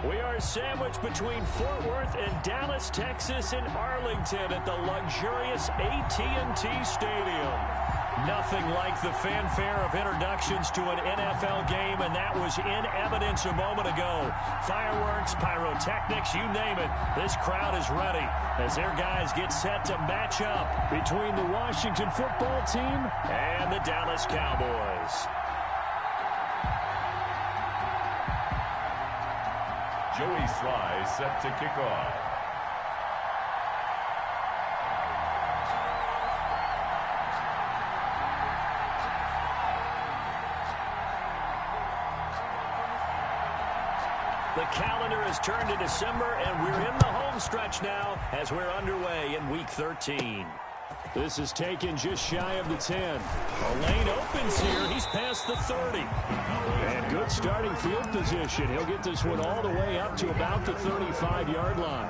We are sandwiched between Fort Worth and Dallas, Texas, and Arlington at the luxurious AT&T Stadium. Nothing like the fanfare of introductions to an NFL game, and that was in evidence a moment ago. Fireworks, pyrotechnics, you name it. This crowd is ready as their guys get set to match up between the Washington football team and the Dallas Cowboys. Joey Sly set to kick off. The calendar has turned to December, and we're in the home stretch now as we're underway in Week 13. This is taken just shy of the 10. A lane opens here. He's past the 30. And good starting field position. He'll get this one all the way up to about the 35-yard line.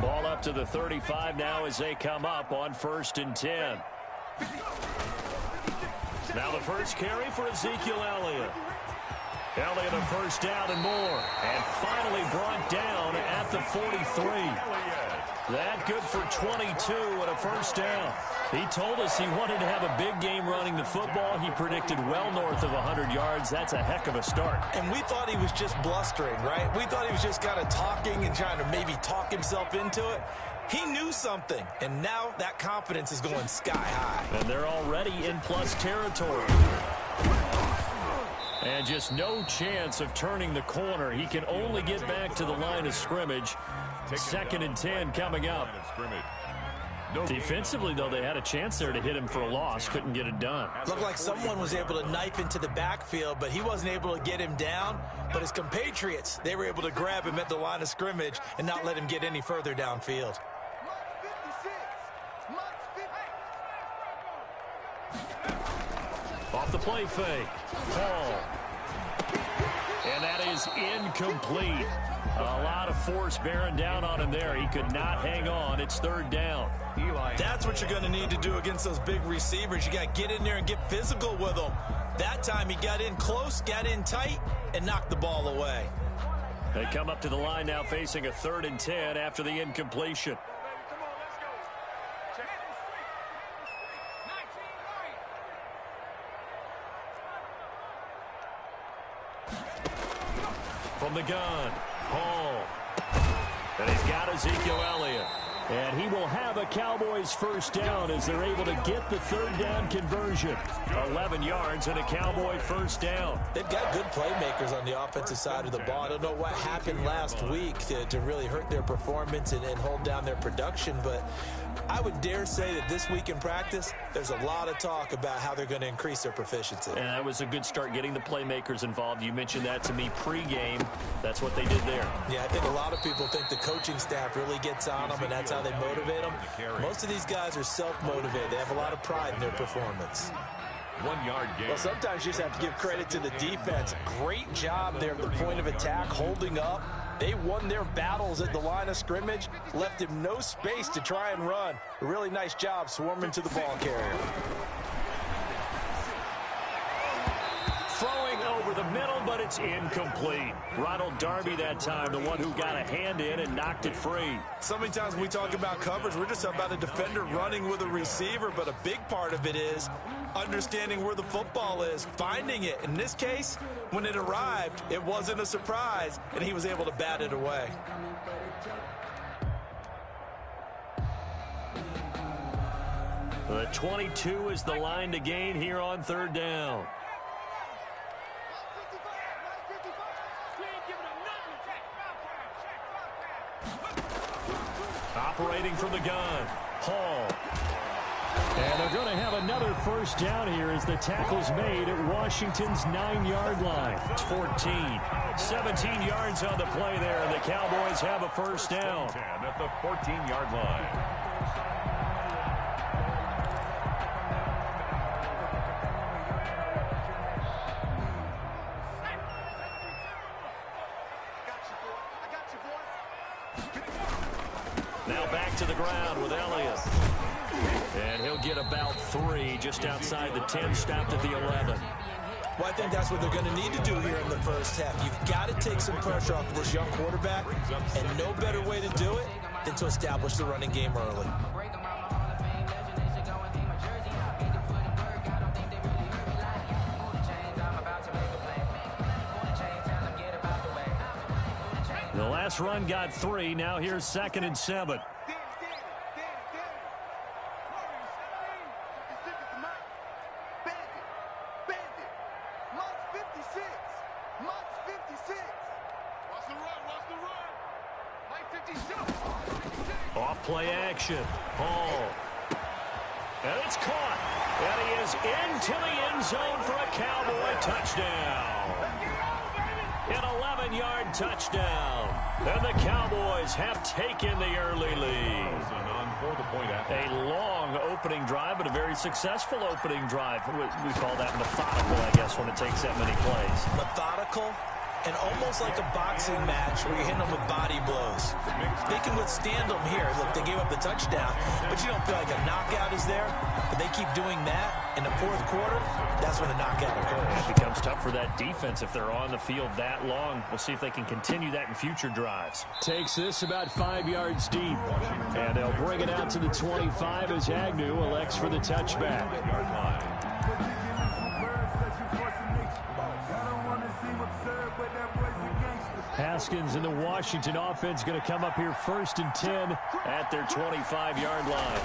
Ball up to the 35 now as they come up on 1st and 10. Now the first carry for Ezekiel Elliott. Elliott a first down and more. And finally brought down at the 43. That good for 22 and a first down. He told us he wanted to have a big game running the football. He predicted well north of 100 yards. That's a heck of a start. And we thought he was just blustering, right? We thought he was just kind of talking and trying to maybe talk himself into it. He knew something, and now that confidence is going sky high. And they're already in plus territory. And just no chance of turning the corner. He can only get back to the line of scrimmage. 2nd and 10 coming up. Defensively, though, they had a chance there to hit him for a loss. Couldn't get it done. Looked like someone was able to knife into the backfield, but he wasn't able to get him down. But his compatriots, they were able to grab him at the line of scrimmage and not let him get any further downfield. Off the play fake. Paul. And that is incomplete. A lot of force bearing down on him there. He could not hang on. It's 3rd down. That's what you're going to need to do against those big receivers. You got to get in there and get physical with them. That time he got in close, got in tight, and knocked the ball away. They come up to the line now facing a 3rd and 10 after the incompletion. From the gun, Hall. And he's got Ezekiel Elliott. And he will have a Cowboys first down as they're able to get the 3rd down conversion. 11 yards and a Cowboy first down. They've got good playmakers on the offensive side of the ball. I don't know what happened last week to really hurt their performance and hold down their production, but I would dare say that this week in practice, there's a lot of talk about how they're going to increase their proficiency. And that was a good start getting the playmakers involved. You mentioned that to me pregame. That's what they did there. Yeah, I think a lot of people think the coaching staff really gets on them, and that's how they motivate them. Most of these guys are self-motivated. They have a lot of pride in their performance. 1 yard gain. Well, sometimes you just have to give credit to the defense. Great job there at the point of attack, holding up. They won their battles at the line of scrimmage, left him no space to try and run. A really nice job swarming to the ball carrier. Throwing over the middle, but it's incomplete. Ronald Darby that time, the one who got a hand in and knocked it free. So many times when we talk about coverage, we're just talking about a defender running with a receiver, but a big part of it is understanding where the football is, finding it. In this case, when it arrived, it wasn't a surprise, and he was able to bat it away. The 22 is the line to gain here on 3rd down. Operating from the gun, Hall. And they're going to have another first down here as the tackle's made at Washington's 9-yard line. It's 14. 17 yards on the play there, and the Cowboys have a first down. 10 at the 14-yard line. Now now back to the ground with Elliott. And he'll get about 3 just outside the 10, stopped at the 11. Well, I think that's what they're going to need to do here in the first half. You've got to take some pressure off of this young quarterback, and no better way to do it than to establish the running game early. The last run got 3. Now here's 2nd and 7. Off play action. Hall. And it's caught. And he is into the end zone for a Cowboy touchdown. An 11-yard touchdown. And the Cowboys have taken the early lead. A long opening drive, but a very successful opening drive. We call that methodical, I guess, when it takes that many plays. Methodical and almost like a boxing match where you're hitting them with body blows. They can withstand them here. Look, they gave up the touchdown, but you don't feel like a knockout is there. But they keep doing that in the fourth quarter. That's when the knockout occurs. It becomes tough for that defense if they're on the field that long. We'll see if they can continue that in future drives. Takes this about 5 yards deep. And they'll bring it out to the 25 as Agnew elects for the touchback. Haskins and the Washington offense going to come up here 1st and 10 at their 25-yard line.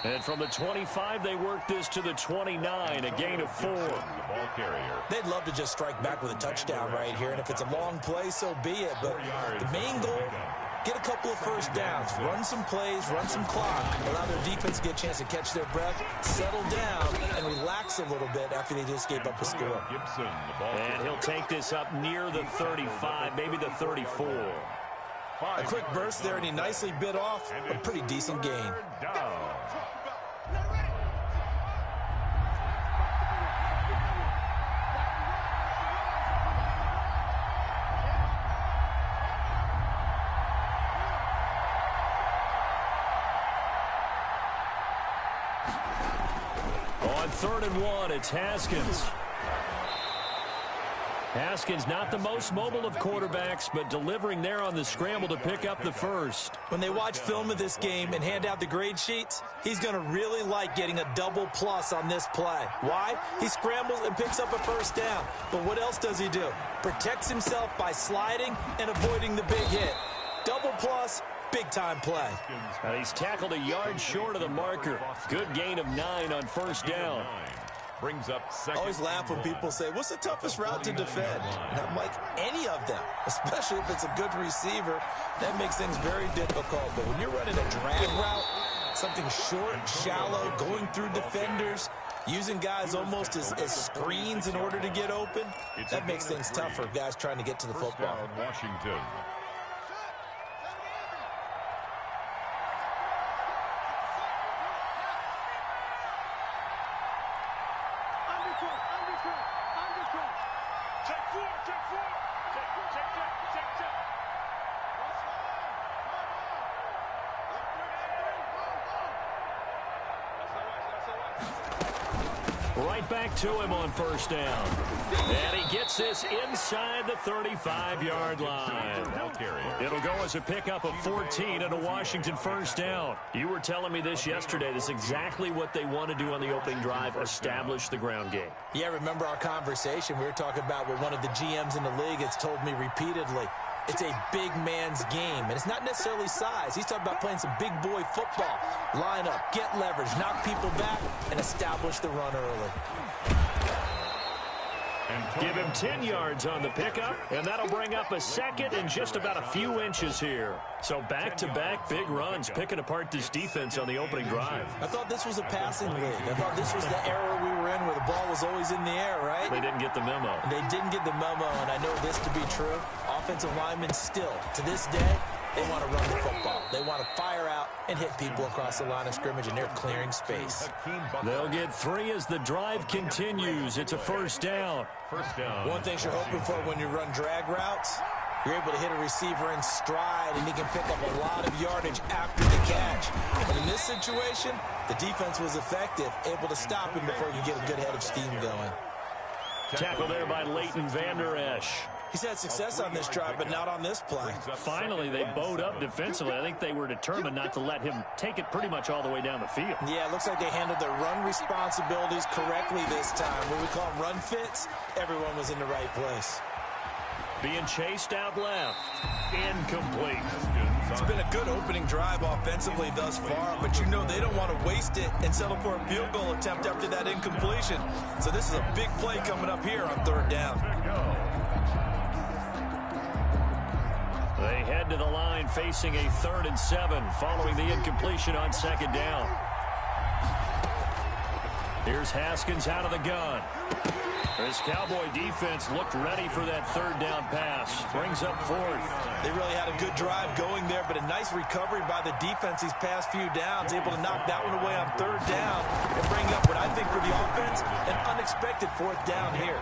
And from the 25, they work this to the 29, a gain of 4. They'd love to just strike back with a touchdown right here, and if it's a long play, so be it. But the main goal, get a couple of first downs, run some plays, run some clock, allow their defense to get a chance to catch their breath, settle down, and relax a little bit after they just gave up a score. And he'll take this up near the 35, maybe the 34. A quick burst there, and he nicely bit off a pretty decent gain. On 3rd and 1, it's Haskins. Haskins not the most mobile of quarterbacks, but delivering there on the scramble to pick up the first. When they watch film of this game and hand out the grade sheets, he's going to really like getting a double plus on this play. Why? He scrambles and picks up a first down. But what else does he do? Protects himself by sliding and avoiding the big hit. Double plus, big-time play. He's tackled a yard short of the marker. Good gain of 9 on 1st down. Brings up 2nd. I always laugh when people say, what's the toughest route to defend? And I'm like, any of them, especially if it's a good receiver. That makes things very difficult. But when you're running a drag route, something short, shallow, going through defenders, using guys almost as screens in order to get open, that makes things tough for guys trying to get to the football. Washington. Right back to him on 1st down. And he gets this inside the 35-yard line. It'll go as a pickup of 14 and a Washington 1st down. You were telling me this yesterday. This is exactly what they want to do on the opening drive, establish the ground game. Yeah, remember our conversation? We were talking about what one of the GMs in the league has told me repeatedly. It's a big man's game, and it's not necessarily size. He's talking about playing some big boy football. Line up, get leverage, knock people back, and establish the run early. Give him 10 yards on the pickup, and that'll bring up a 2nd and just about a few inches here. So back-to-back big runs, picking apart this defense on the opening drive. I thought this was a passing league. I thought this was the era we were in where the ball was always in the air, right? They didn't get the memo. They didn't get the memo, and I know this to be true. Offensive linemen still, to this day, they want to run the football. They want to fire out and hit people across the line of scrimmage, and they're clearing space. They'll get 3 as the drive continues. It's a 1st down. One thing you're hoping for when you run drag routes, You're able to hit a receiver in stride, and he can pick up a lot of yardage after the catch. But in this situation, the defense was effective, able to stop him before he could get a good head of steam going. Tackle there by Leighton Vander Esch. He's had success on this drive, but not on this play. Finally, they bowed up defensively. I think they were determined not to let him take it pretty much all the way down the field. Yeah, it looks like they handled their run responsibilities correctly this time. What we call them run fits, everyone was in the right place. Being chased out left. Incomplete. It's been a good opening drive offensively thus far, but you know they don't want to waste it and settle for a field goal attempt after that incompletion. So this is a big play coming up here on third down. They head to the line facing a 3rd and 7 following the incompletion on second down. Here's Haskins out of the gun. This Cowboy defense looked ready for that 3rd down pass. Brings up 4th. They really had a good drive going there, but a nice recovery by the defense these past few downs, able to knock that one away on 3rd down and bring up what I think for the offense, an unexpected 4th down here.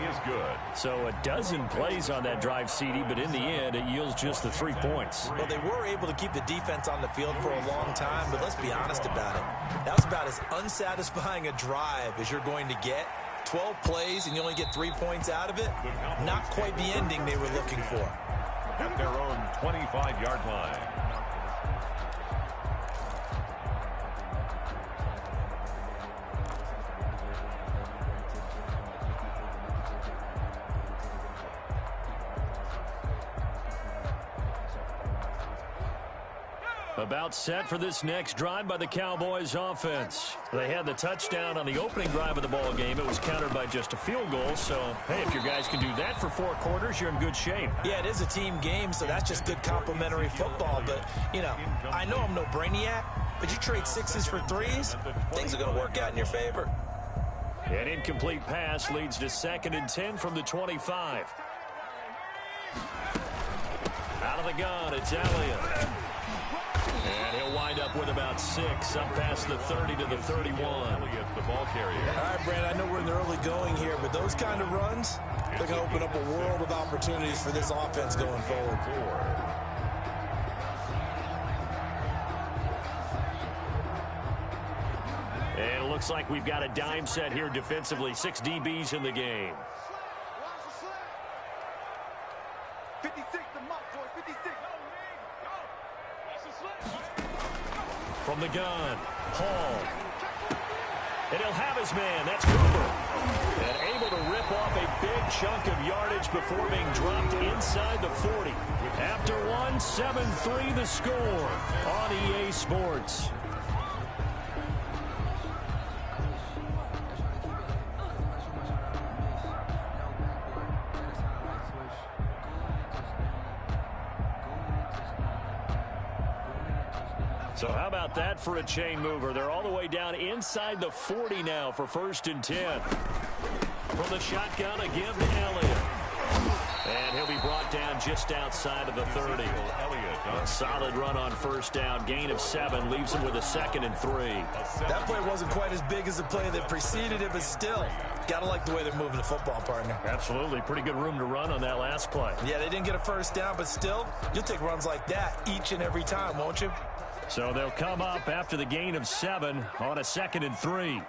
Is good. So a dozen plays on that drive, CD, but in the end, it yields just the 3 points. Well, they were able to keep the defense on the field for a long time, but let's be honest about it. That was about as unsatisfying a drive as you're going to get. 12 plays, and you only get 3 points out of it. Not quite the ending they were looking for. At their own 25-yard line. About set for this next drive by the Cowboys offense. They had the touchdown on the opening drive of the ball game. It was countered by just a field goal. So, hey, if your guys can do that for 4 quarters, you're in good shape. Yeah, it is a team game, so that's just good complimentary football. But, you know, I know I'm no brainiac, but you trade 6s for 3s, things are going to work out in your favor. An incomplete pass leads to 2nd and 10 from the 25. Out of the gun, it's Elliott. And he'll wind up with about 6, up past the 30 to the 31. The ball carrier. All right, Brand, I know we're in the early going here, but those kind of runs, they're going to open up a world of opportunities for this offense going forward. And it looks like we've got a dime set here defensively. 6 DBs in the game. 56, the mark, boy, 56. From the gun, Hall. And he'll have his man. That's Cooper. And able to rip off a big chunk of yardage before being dropped inside the 40. After one, 7-3 the score on EA Sports. So how about that for a chain mover? They're all the way down inside the 40 now for 1st and 10. From the shotgun, a give to Elliott. And he'll be brought down just outside of the 30. A solid run on 1st down. Gain of 7 leaves him with a 2nd and 3. That play wasn't quite as big as the play that preceded it, but still, got to like the way they're moving the football, partner. Absolutely. Pretty good room to run on that last play. Yeah, they didn't get a 1st down, but still, you'll take runs like that each and every time, won't you? So they'll come up after the gain of 7 on a 2nd and 3.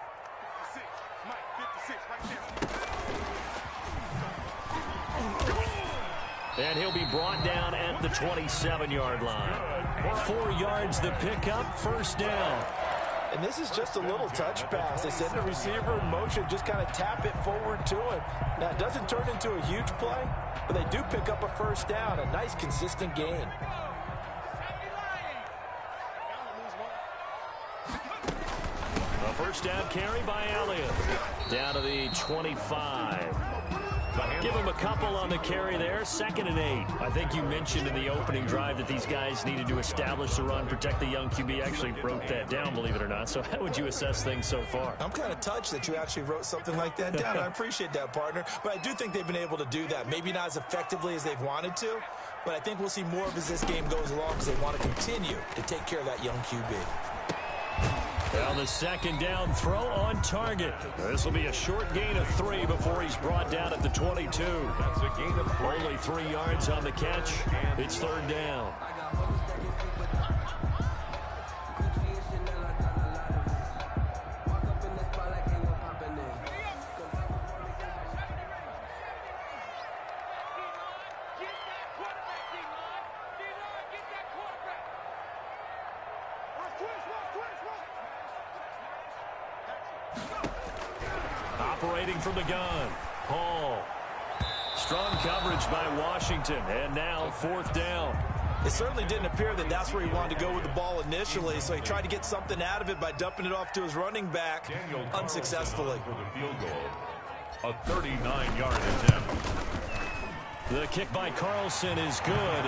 And he'll be brought down at the 27-yard line. 4 yards the pickup, 1st down. And this is just a little touch pass. They send the receiver in motion, just kind of tap it forward to him. Now, it doesn't turn into a huge play, but they do pick up a 1st down, a nice, consistent gain. A 1st down carry by Elliott. Down to the 25. Give him a couple on the carry there. 2nd and 8. I think you mentioned in the opening drive that these guys needed to establish the run, protect the young QB. Actually wrote that down, believe it or not. So how would you assess things so far? I'm kind of touched that you actually wrote something like that down. I appreciate that, partner. But I do think they've been able to do that. Maybe not as effectively as they've wanted to, but I think we'll see more of as this game goes along because they want to continue to take care of that young QB. Well, the second down throw on target. This will be a short gain of 3 before he's brought down at the 22. That's a gain of 3. Only 3 yards on the catch. It's third down. Operating from the gun, Hall. Strong coverage by Washington, and now fourth down. It certainly didn't appear that that's where he wanted to go with the ball initially, so he tried to get something out of it by dumping it off to his running back unsuccessfully. For the field goal, a 39-yard attempt. The kick by Carlson is good,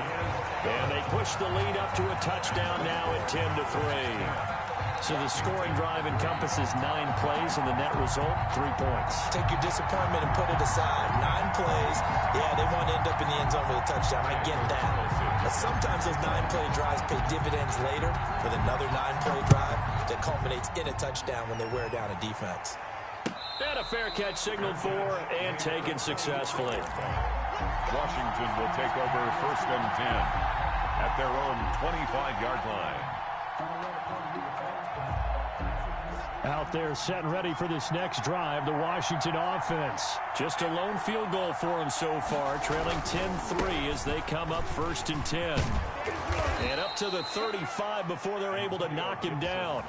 and they push the lead up to a touchdown now at 10-3. So the scoring drive encompasses 9 plays, and the net result, 3 points. Take your disappointment and put it aside. 9 plays. Yeah, they want to end up in the end zone with a touchdown. I get that. But sometimes those 9-play drives pay dividends later with another 9-play drive that culminates in a touchdown when they wear down a defense. And a fair catch signaled for and taken successfully. Washington will take over 1st and 10 at their own 25-yard line. Out there set and ready for this next drive, the Washington offense. Just a lone field goal for them so far, trailing 10-3 as they come up 1st and 10. And up to the 35 before they're able to knock him down.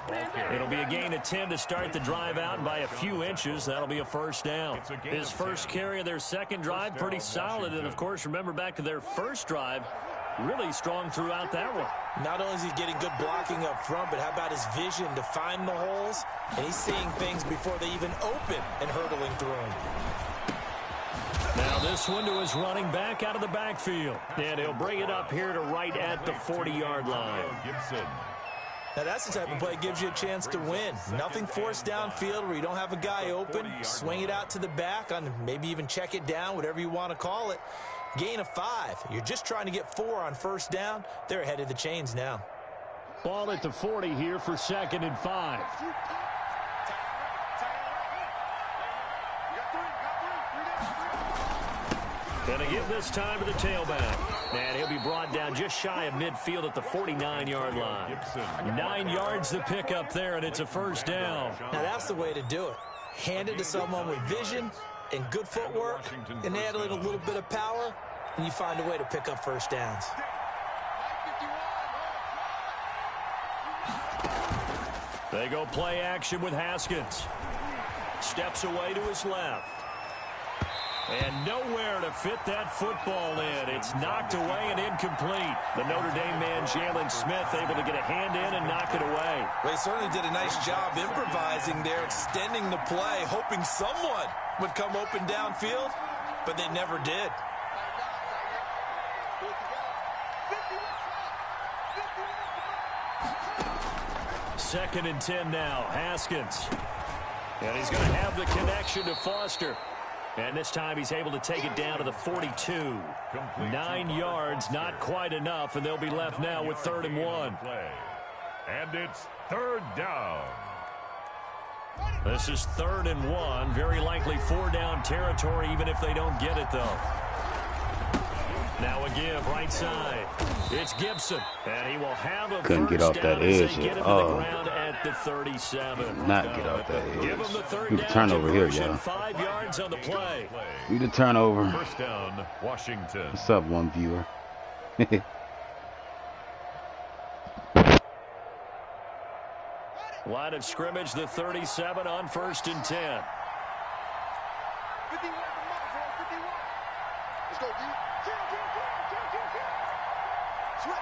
It'll be a gain of 10 to start the drive out, and by a few inches, that'll be a first down. His first carry of their second drive, pretty solid. And, of course, remember back to their first drive, really strong throughout that one. Not only is he getting good blocking up front, but how about his vision to find the holes? And he's seeing things before they even open and hurdling through them. Now this one to his running back out of the backfield. And he'll bring it up here to right at the 40-yard line. Gibson. Now that's the type of play that gives you a chance to win. Nothing forced downfield where you don't have a guy open. Swing it out to the back, on maybe even check it down, whatever you want to call it. Gain of 5. You're just trying to get 4 on first down. They're ahead of the chains now. Ball at the 40 here for 2nd and 5. Gonna give this time to the tailback. And he'll be brought down just shy of midfield at the 49-yard line. 9 yards to pick up there, and it's a first down. Now that's the way to do it. Hand it to someone with vision and good footwork, and add in a little bit of power, and you find a way to pick up first downs. They go play action with Haskins. Steps away to his left. And nowhere to fit that football in. It's knocked away and incomplete. The Notre Dame man, Jalen Smith, able to get a hand in and knock it away. Well, he certainly did a nice job improvising there, extending the play, hoping someone would come open downfield, but they never did. Second and 10 now, Haskins. And he's going to have the connection to Foster. And this time he's able to take it down to the 42. 9 yards, not quite enough, and they'll be left now with 3rd and 1. And it's 3rd down. This is 3rd and 1. Very likely 4-down territory, even if they don't get it, though. Now a give, right side. It's Gibson, and he will have a Couldn't first get off down that as edge. they get him to the ground at the 37. Not get off that edge. Give him the third Do the down turnover here, conversion, y'all. 5 yards on the play. Do the turnover. First down, Washington. What's up, one viewer? Line of scrimmage, the 37 on 1st and 10. 51 from Mark, 51. Let's go, D. Switch.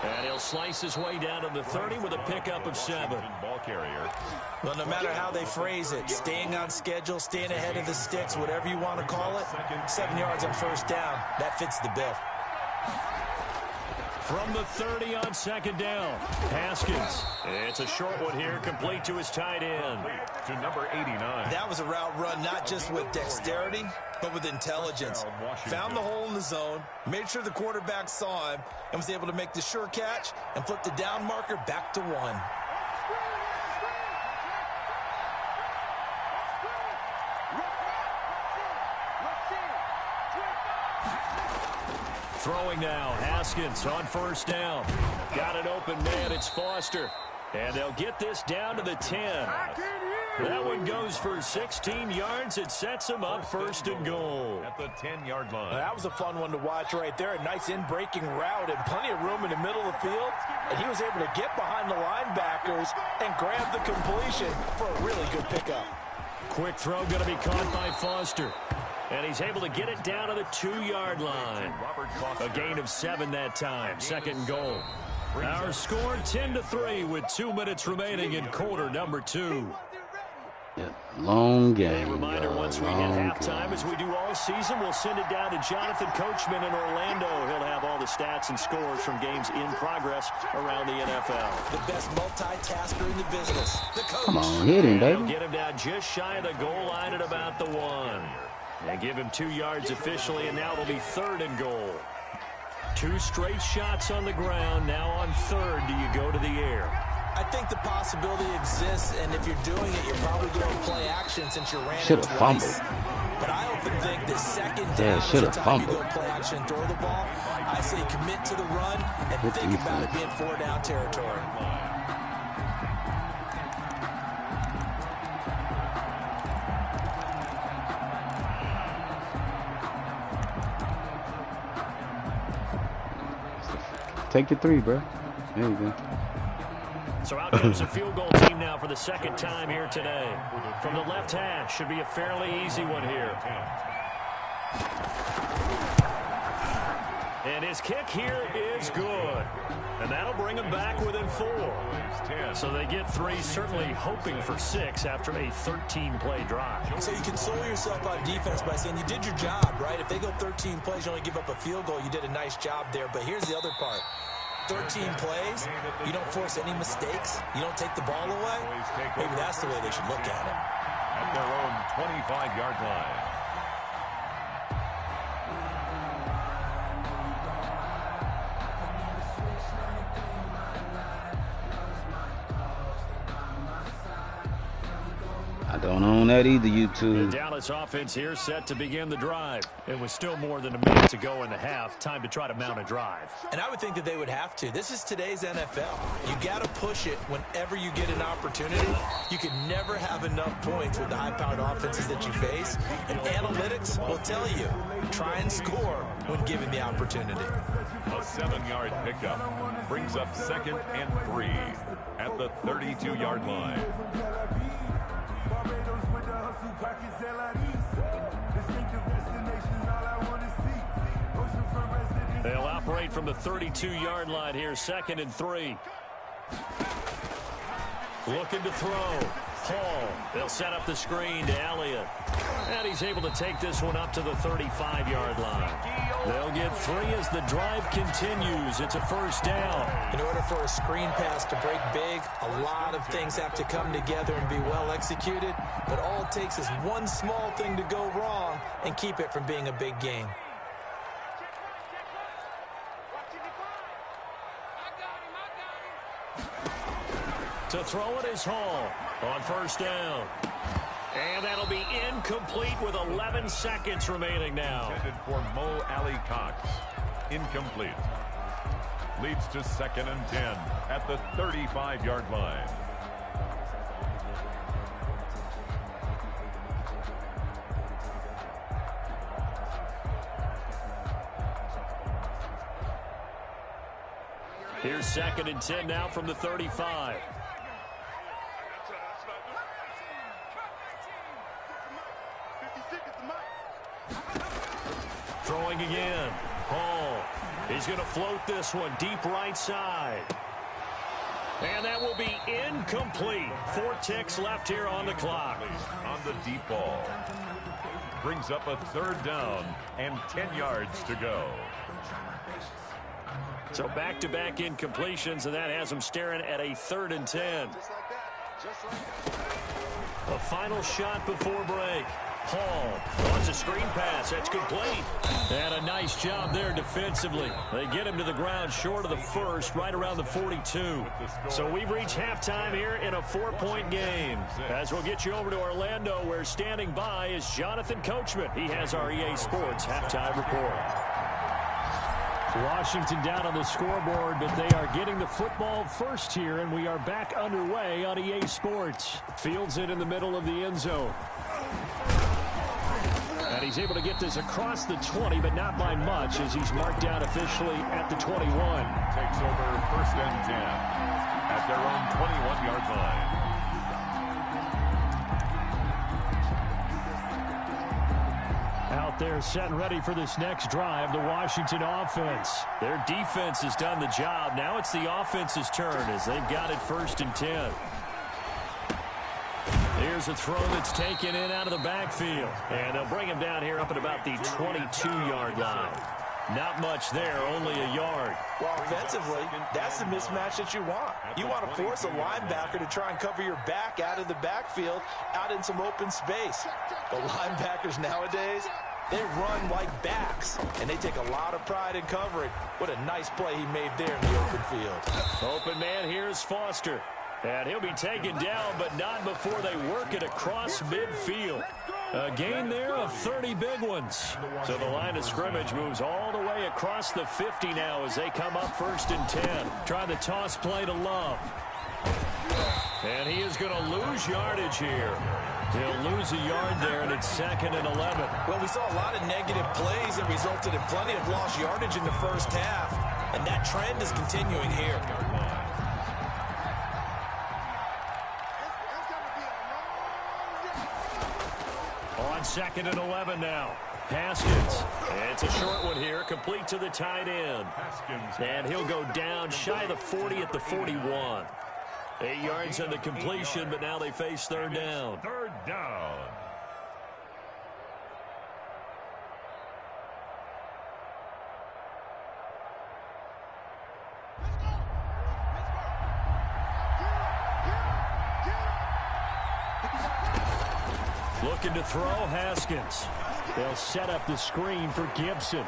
And he'll slice his way down to the 30 with a pickup of 7. Ball carrier. Well, no matter how they phrase it, staying on schedule, staying ahead of the sticks, whatever you want to call it, 7 yards on first down, that fits the bill. From the 30 on 2nd down, Haskins. It's a short one here, complete to his tight end. To number 89. That was a route run not just with dexterity, but with intelligence. Found the hole in the zone, made sure the quarterback saw him, and was able to make the sure catch and flip the down marker back to 1. Throwing now, Haskins on first down. Got an open man, it's Foster. And they'll get this down to the 10. That one goes for 16 yards. It sets them up first and goal. At the 10-yard line. That was a fun one to watch right there. A nice in-breaking route and plenty of room in the middle of the field. And he was able to get behind the linebackers and grab the completion for a really good pickup. Quick throw going to be caught by Foster. And he's able to get it down to the 2-yard line. A gain of 7 that time. Second and goal. Our score 10-3 with 2 minutes remaining in quarter number 2. Yeah, long game. A reminder, once we hit halftime, as we do all season, we'll send it down to Jonathan Coachman in Orlando. He'll have all the stats and scores from games in progress around the NFL. The best multitasker in the business, the coach. Come on, hit him, They'll baby. get him down just shy of the goal line at about the 1. They give him 2 yards officially, and now it'll be 3rd and goal. 2 straight shots on the ground. Now on 3rd, do you go to the air? I think the possibility exists, and if you're doing it, you're probably going to play action since you ran it Should've twice. fumbled. But I often think the second Yeah, down is the should've time you fumbled. go play action and throw the ball. I say commit to the run and Good think about it defense. being 4-down territory. Take the 3, bro. There you go. So out comes the field goal team now for the second time here today. From the left hash, should be a fairly easy one here. And his kick here is good. And that'll bring him back within 4. So they get 3, certainly hoping for 6 after a 13-play drive. So you console yourself on defense by saying you did your job, right? If they go 13 plays, you only give up a field goal, you did a nice job there. But here's the other part. 13 plays, you don't force any mistakes, you don't take the ball away. Maybe that's the way they should look at it. At their own 25-yard line. I don't own that either, The YouTube. Dallas offense here set to begin the drive. It was still more than a minute to go in the half. Time to try to mount a drive. And I would think that they would have to. This is today's NFL. You got to push it whenever you get an opportunity. You can never have enough points with the high-powered offenses that you face. And analytics will tell you, try and score when given the opportunity. A 7-yard pickup brings up 2nd and 3 at the 32-yard line. They'll operate from the 32-yard line here, 2nd and 3. Looking to throw. Hall. They'll set up the screen to Elliott. And he's able to take this one up to the 35-yard line. They'll get 3 as the drive continues. It's a first down. In order for a screen pass to break big, a lot of things have to come together and be well executed. But all it takes is one small thing to go wrong and keep it from being a big game. To throw it is Hall on first down. And that'll be incomplete with 11 seconds remaining now. Intended for Mo Alley Cox. Incomplete. Leads to 2nd and 10 at the 35-yard line. Here's 2nd and 10 now from the 35. Throwing again. Hall. He's going to float this one deep right side. And that will be incomplete. 4 ticks left here on the clock. On the deep ball. Brings up a 3rd down and 10 yards to go. So back-to-back incompletions, and that has them staring at a 3rd and 10. A final shot before break. Hall wants a screen pass. That's complete. And a nice job there defensively. They get him to the ground short of the first, right around the 42. So we've reached halftime here in a 4-point game. As we'll get you over to Orlando, where standing by is Jonathan Coachman. He has our EA Sports halftime report. Washington down on the scoreboard, but they are getting the football first here, and we are back underway on EA Sports. Fields it in the middle of the end zone. And he's able to get this across the 20, but not by much, as he's marked down officially at the 21. Takes over 1st and 10 at their own 21-yard line. Out there set and ready for this next drive, the Washington offense. Their defense has done the job. Now it's the offense's turn as they've got it 1st and 10. Here's a throw that's taken in out of the backfield. And they'll bring him down here up at about the 22-yard line. Not much there, only a yard. Well, offensively, that's the mismatch that you want. You want to force a linebacker to try and cover your back out of the backfield, out in some open space. The linebackers nowadays, they run like backs, and they take a lot of pride in covering. What a nice play he made there in the open field. Open man, here's Foster. And he'll be taken down, but not before they work it across midfield. A gain there of 30 big ones. So the line of scrimmage moves all the way across the 50 now as they come up 1st and 10. Try the toss play to Love. And he is going to lose yardage here. He'll lose a yard there, and it's 2nd and 11. Well, we saw a lot of negative plays that resulted in plenty of lost yardage in the first half, and that trend is continuing here. On 2nd and 11 now. Haskins. And it's a short one here, complete to the tight end. And he'll go down shy of the 40 at the 41. 8 yards on the completion, but now they face 3rd down. 3rd down. Looking to throw, Haskins. They'll set up the screen for Gibson.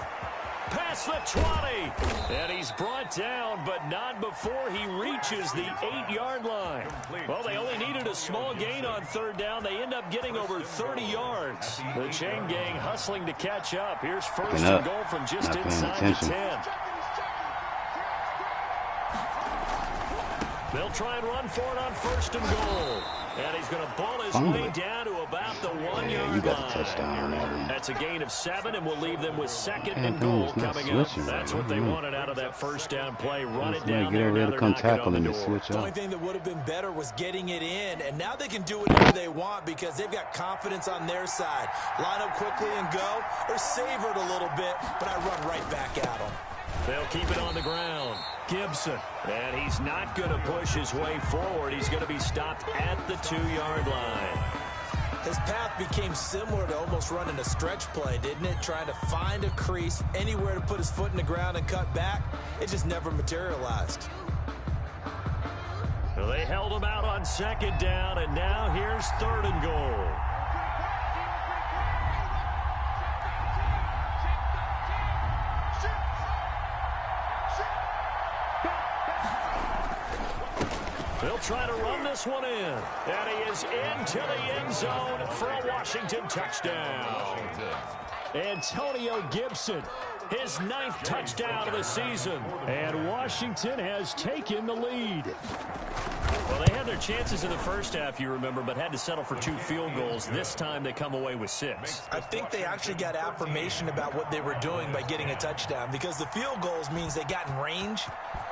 Past the 20. And he's brought down, but not before he reaches the 8-yard line. Well, they only needed a small gain on 3rd down. They end up getting over 30 yards. The chain gang hustling to catch up. Here's 1st and goal from just inside the 10. They'll try and run for it on 1st and goal. And he's going to ball his way down to about the 1-yard you got line. the touchdown already. That's a gain of 7, and we'll leave them with 2nd and goal coming up. That's what they wanted out of that 1st down play. Run it down there. Now they're knocking on the door. The only thing that would have been better was getting it in, and now they can do whatever they want because they've got confidence on their side. Line up quickly and go, or savor it a little bit, but I run right back at them. They'll keep it on the ground. Gibson. And he's not going to push his way forward. He's going to be stopped at the 2-yard line. His path became similar to almost running a stretch play, didn't it? Trying to find a crease, anywhere to put his foot in the ground and cut back. It just never materialized. Well, they held him out on 2nd down, and now here's 3rd and goal. They'll try to run this one in. And he is into the end zone for a Washington touchdown. Antonio Gibson, his 9th touchdown of the season. And Washington has taken the lead. Well, they had their chances in the first half, you remember, but had to settle for 2 field goals. This time they come away with 6. I think they actually got affirmation about what they were doing by getting a touchdown, because the field goals means they got in range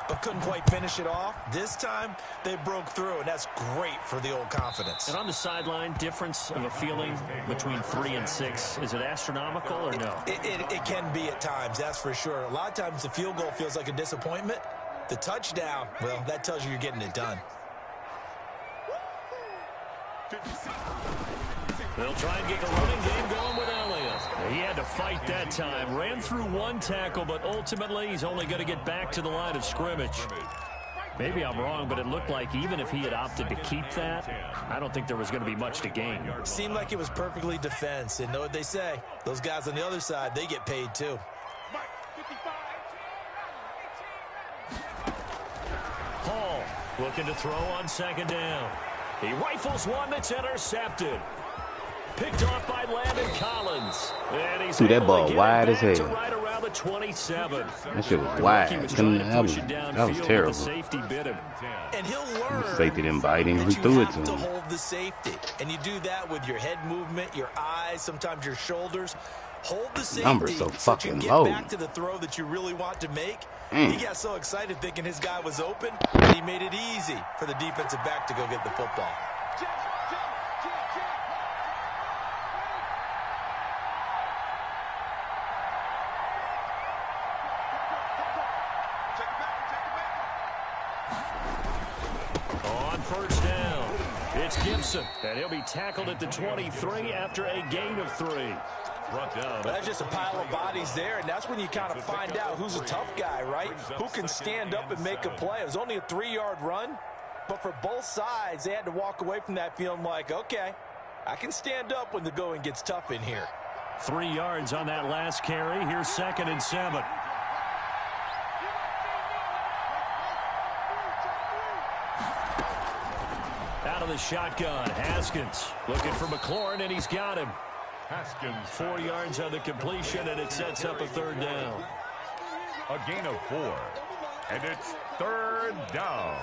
but couldn't quite finish it off. This time, they broke through, and that's great for the old confidence. And on the sideline, difference of a feeling between 3 and 6, is it astronomical or no? It can be at times, that's for sure. A lot of times the field goal feels like a disappointment. The touchdown, well, that tells you you're getting it done. They'll try and get the running game going with Elliott. He had to fight that time. Ran through 1 tackle, but ultimately he's only going to get back to the line of scrimmage. Maybe I'm wrong, but it looked like even if he had opted to keep that, I don't think there was going to be much to gain. Seemed like it was perfectly defense. And know what they say? Those guys on the other side, they get paid too. Hall looking to throw on second down. He rifles one that's intercepted. Picked off by Landon Collins. And he's Dude, that able ball to get wide it as back hell. to right around the 27. That shit was wide. He was trying to push it That downfield, was but terrible. the safety bit him. And he'll learn Safety didn't bite him. that He you threw it have to him. hold the safety. And you do that with your head movement, your eyes, sometimes your shoulders. Hold the safety Number's so that you fucking get low. back to the throw that you really want to make. Mm. He got so excited thinking his guy was open, and he made it easy for the defensive back to go get the football. On first down, it's Gibson, and he'll be tackled at the 23 after a gain of 3. Brought down. That's just a pile of bodies there, and that's when you kind of find out who's a tough guy, right? Who can stand up and make a play. It was only a 3-yard run, but for both sides, they had to walk away from that feeling like, okay, I can stand up when the going gets tough in here. 3 yards on that last carry. Here's 2nd and 7. Out of the shotgun, Haskins looking for McLaurin, and he's got him. Haskins. 4 yards on the completion, and it sets up a 3rd down. A gain of 4. And it's 3rd down.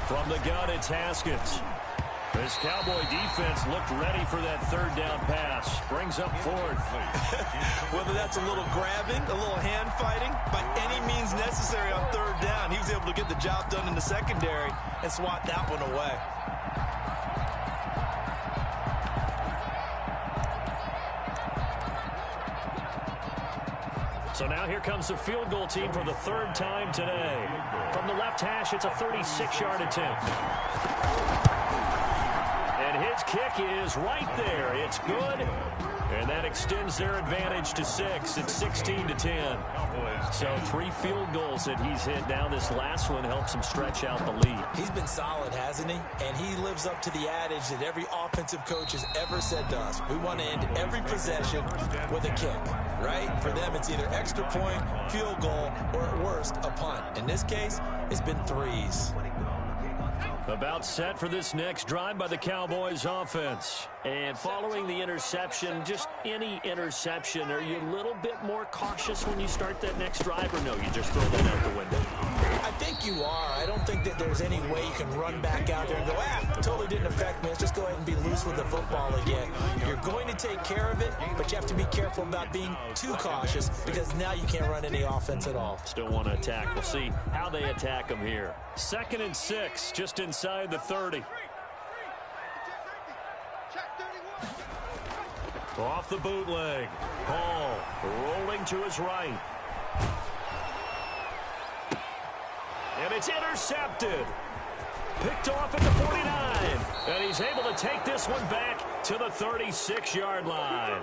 From the gun, it's Haskins. This Cowboy defense looked ready for that 3rd down pass. Brings up 4th. Whether that's a little grabbing, a little hand fighting, by any means necessary on 3rd down, he was able to get the job done in the secondary and swat that one away. So now here comes the field goal team for the 3rd time today. From the left hash, it's a 36-yard attempt. And his kick is right there. It's good. And that extends their advantage to 6. It's 16-10. So 3 field goals that he's hit now. This last one helps him stretch out the lead. He's been solid, hasn't he? And he lives up to the adage that every offensive coach has ever said to us. We want to end every possession with a kick, right? For them, it's either extra point, field goal, or at worst, a punt. In this case, it's been 3s. About set for this next drive by the Cowboys offense. And following the interception, just any interception, are you a little bit more cautious when you start that next drive, or no, you just throw that out the window? I think you are. I don't think that there's any way you can run back out there and go, totally didn't affect me. Let's just go ahead and be loose with the football again. You're going to take care of it, but you have to be careful about being too cautious because now you can't run any offense at all. Still want to attack. We'll see how they attack them here. 2nd and 6, just inside the 30. Off the bootleg. Hall rolling to his right. And it's intercepted. Picked off at the 49. And he's able to take this one back to the 36-yard line.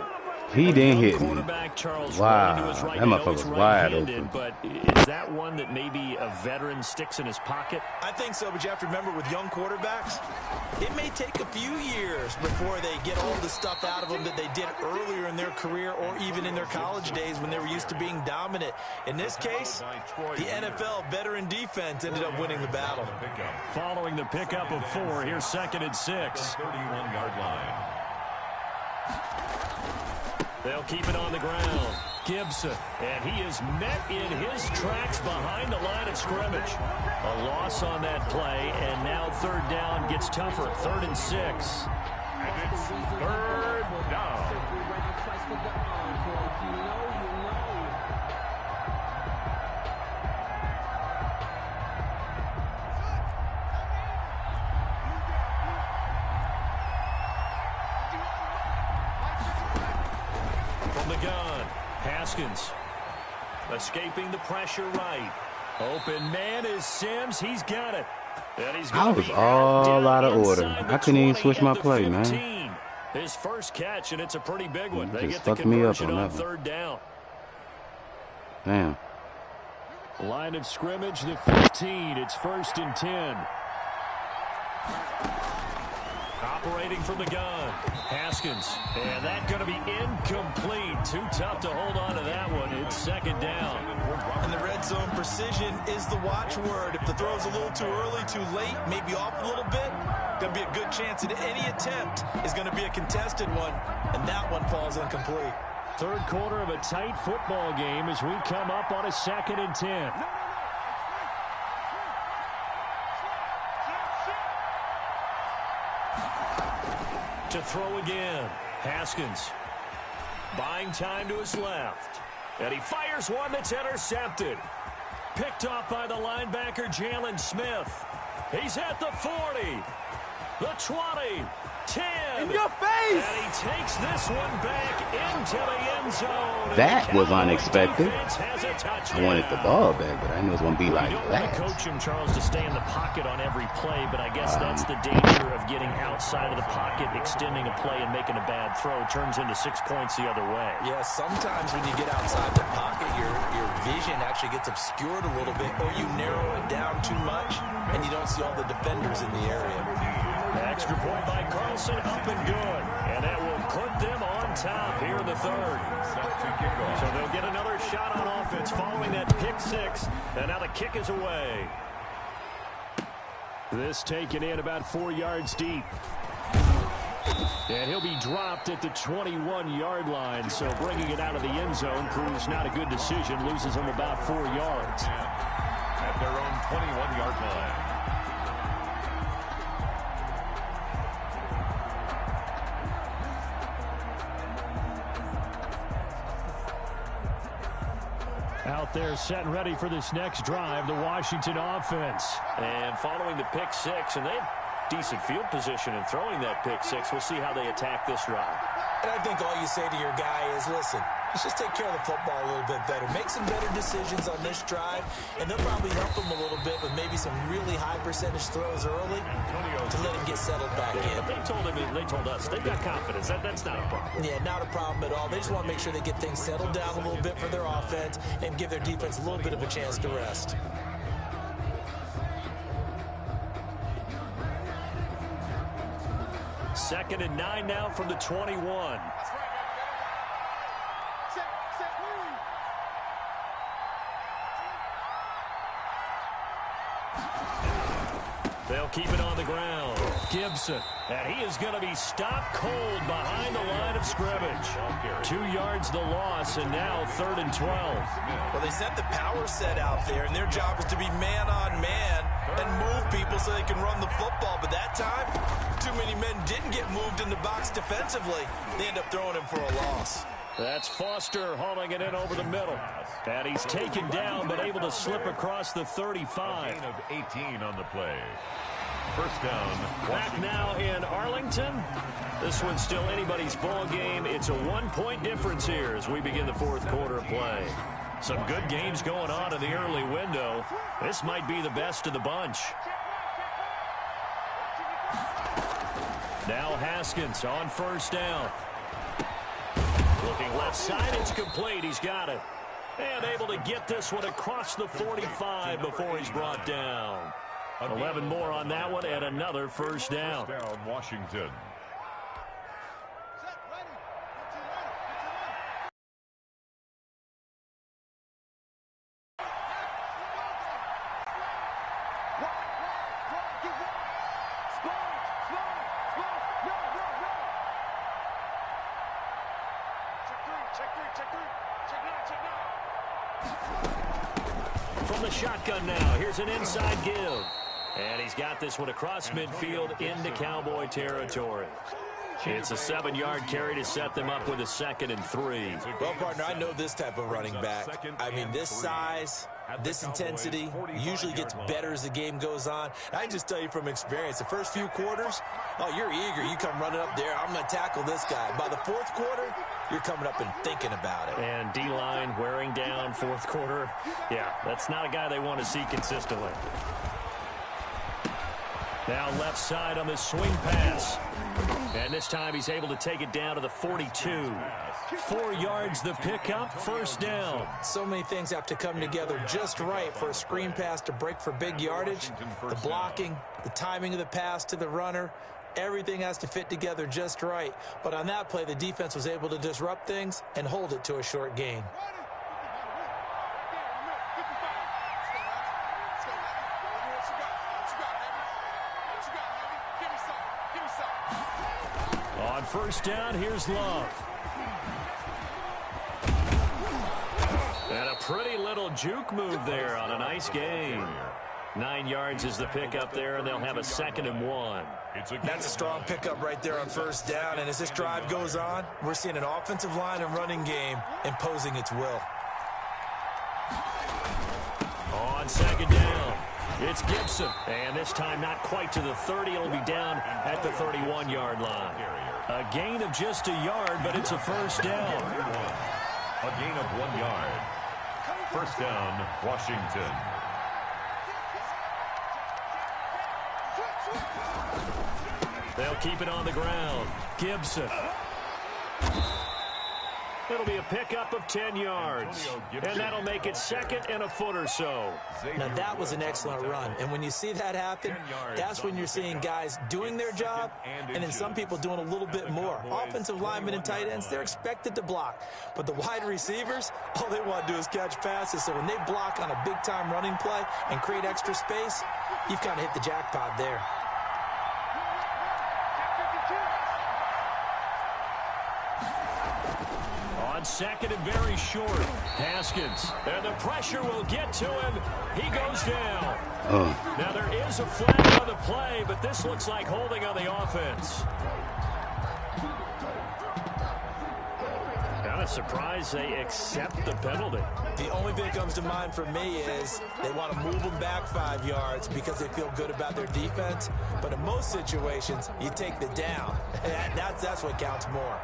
He didn't hit me. Quarterback Charles Wow, rolling to his right. that motherfucker was wide open. But is that one that maybe a veteran sticks in his pocket? I think so, but you have to remember with young quarterbacks, it may take a few years before they get all the stuff out of them that they did earlier in their career or even in their college days when they were used to being dominant. In this case, the NFL veteran defense ended up winning the battle. Following the pickup of 4, here's 2nd and 6. 31-yard line. They'll keep it on the ground. Gibson, and he is met in his tracks behind the line of scrimmage. A loss on that play, and now 3rd down gets tougher. 3rd and 6. And it's 3rd down. From the gun, Haskins escaping the pressure right. Open man is Sims. He's got it. And he's I was all out of order. I couldn't even switch my play, man. His first catch, and it's a pretty big one. They get Just the fucked me up conversion on on that one. third down. Damn. Line of scrimmage, the 15. It's 1st and 10. Operating from the gun, Haskins. And that's going to be incomplete. Too tough to hold on to that one. It's 2nd down. And the red zone precision is the watchword. If the throw's a little too early, too late, maybe off a little bit, going to be a good chance that any attempt is going to be a contested one, and that one falls incomplete. Third quarter of a tight football game as we come up on a 2nd and 10. To throw again, Haskins. Buying time to his left. And he fires one that's intercepted. Picked off by the linebacker, Jalen Smith. He's at the 40, the 20, 10. In your face! And he takes this one back into the end zone. That was unexpected. I I wanted the ball back, but I knew it was going to be like you don't want that. to coach him, Charles, to stay in the pocket on every play, but I guess that's the danger of getting outside of the pocket, extending a play, and making a bad throw. Turns into 6 points the other way. Yeah, sometimes when you get outside the pocket, your vision actually gets obscured a little bit, or you narrow it down too much, and you don't see all the defenders in the area. Extra point by Carlson, up and good. And that will put them on top here in the 3rd. So they'll get another shot on offense following that pick 6. And now the kick is away. This taken in about 4 yards deep. And he'll be dropped at the 21-yard line. So bringing it out of the end zone proves not a good decision. Loses him about 4 yards. At their own 21-yard line. Out there set and ready for this next drive, the Washington offense. And following the pick 6, and they have decent field position in throwing that pick 6. We'll see how they attack this drive. And I think all you say to your guy is, listen, let's just take care of the football a little bit better. Make some better decisions on this drive, and they'll probably help him a little bit with maybe some really high percentage throws early to let him get settled back in. But they told us they've got confidence. That's not a problem. Yeah, not a problem at all. They just want to make sure they get things settled down a little bit for their offense and give their defense a little bit of a chance to rest. Second and 9 now from the 21. They'll keep it on the ground. Gibson, and he is going to be stopped cold behind the line of scrimmage. 2 yards the loss, and now 3rd and 12. Well, they sent the power set out there, and their job is to be man-on-man and move people so they can run the football. But that time, too many men didn't get moved in the box defensively. They end up throwing him for a loss. That's Foster hauling it in over the middle. And he's taken down, but able to slip across the 35. Gain of 18 on the play. First down. Back now in Arlington. This one's still anybody's ball game. It's a 1-point difference here as we begin the 4th quarter of play. Some good games going on in the early window. This might be the best of the bunch. Now Haskins on 1st down. Looking left side, it's complete. He's got it. And able to get this one across the 45 before he's brought down. 11 more on that one and another 1st down. First down, Washington. From the shotgun now, here's an inside give. And he's got this one across midfield into Cowboy territory. It's a 7-yard carry to set them up with a 2nd and 3. Well, partner, I know this type of running back. I mean, this size, This intensity usually gets better as the game goes on. I can just tell you from experience, the first few quarters, oh, you're eager. You come running up there, I'm going to tackle this guy. By the fourth quarter, you're coming up and thinking about it. And D-line wearing down fourth quarter. Yeah, that's not a guy they want to see consistently. Now left side on the swing pass. And this time he's able to take it down to the 42. 4 yards the pickup, first down. So many things have to come together just right for a screen pass to break for big yardage. The blocking, the timing of the pass to the runner, everything has to fit together just right. But on that play, the defense was able to disrupt things and hold it to a short gain. On first down, here's Love. And a pretty little juke move there on a nice gain. 9 yards is the pickup there, and they'll have a 2nd and 1. That's a strong pickup right there on first down, and as this drive goes on, we're seeing an offensive line and running game imposing its will. On 2nd down, it's Gibson, and this time not quite to the 30. It'll be down at the 31-yard line. A gain of just a yard, but it's a first down. A gain of 1 yard. First down, Washington. They'll keep it on the ground. Gibson. It'll be a pickup of 10 yards. And that'll make it 2nd and a foot or so. Now, that was an excellent run. And when you see that happen, that's when you're seeing guys doing their job and then some people doing a little bit more. Offensive linemen and tight ends, they're expected to block. But the wide receivers, all they want to do is catch passes. So when they block on a big-time running play and create extra space, you've kind of hit the jackpot there. On 2nd and very short, Haskins. And the pressure will get to him. He goes down. Now there is a flag on the play, but this looks like holding on the offense. Kind of surprised they accept the penalty. The only thing that comes to mind for me is they want to move them back 5 yards because they feel good about their defense. But in most situations, you take the down. That's what counts more.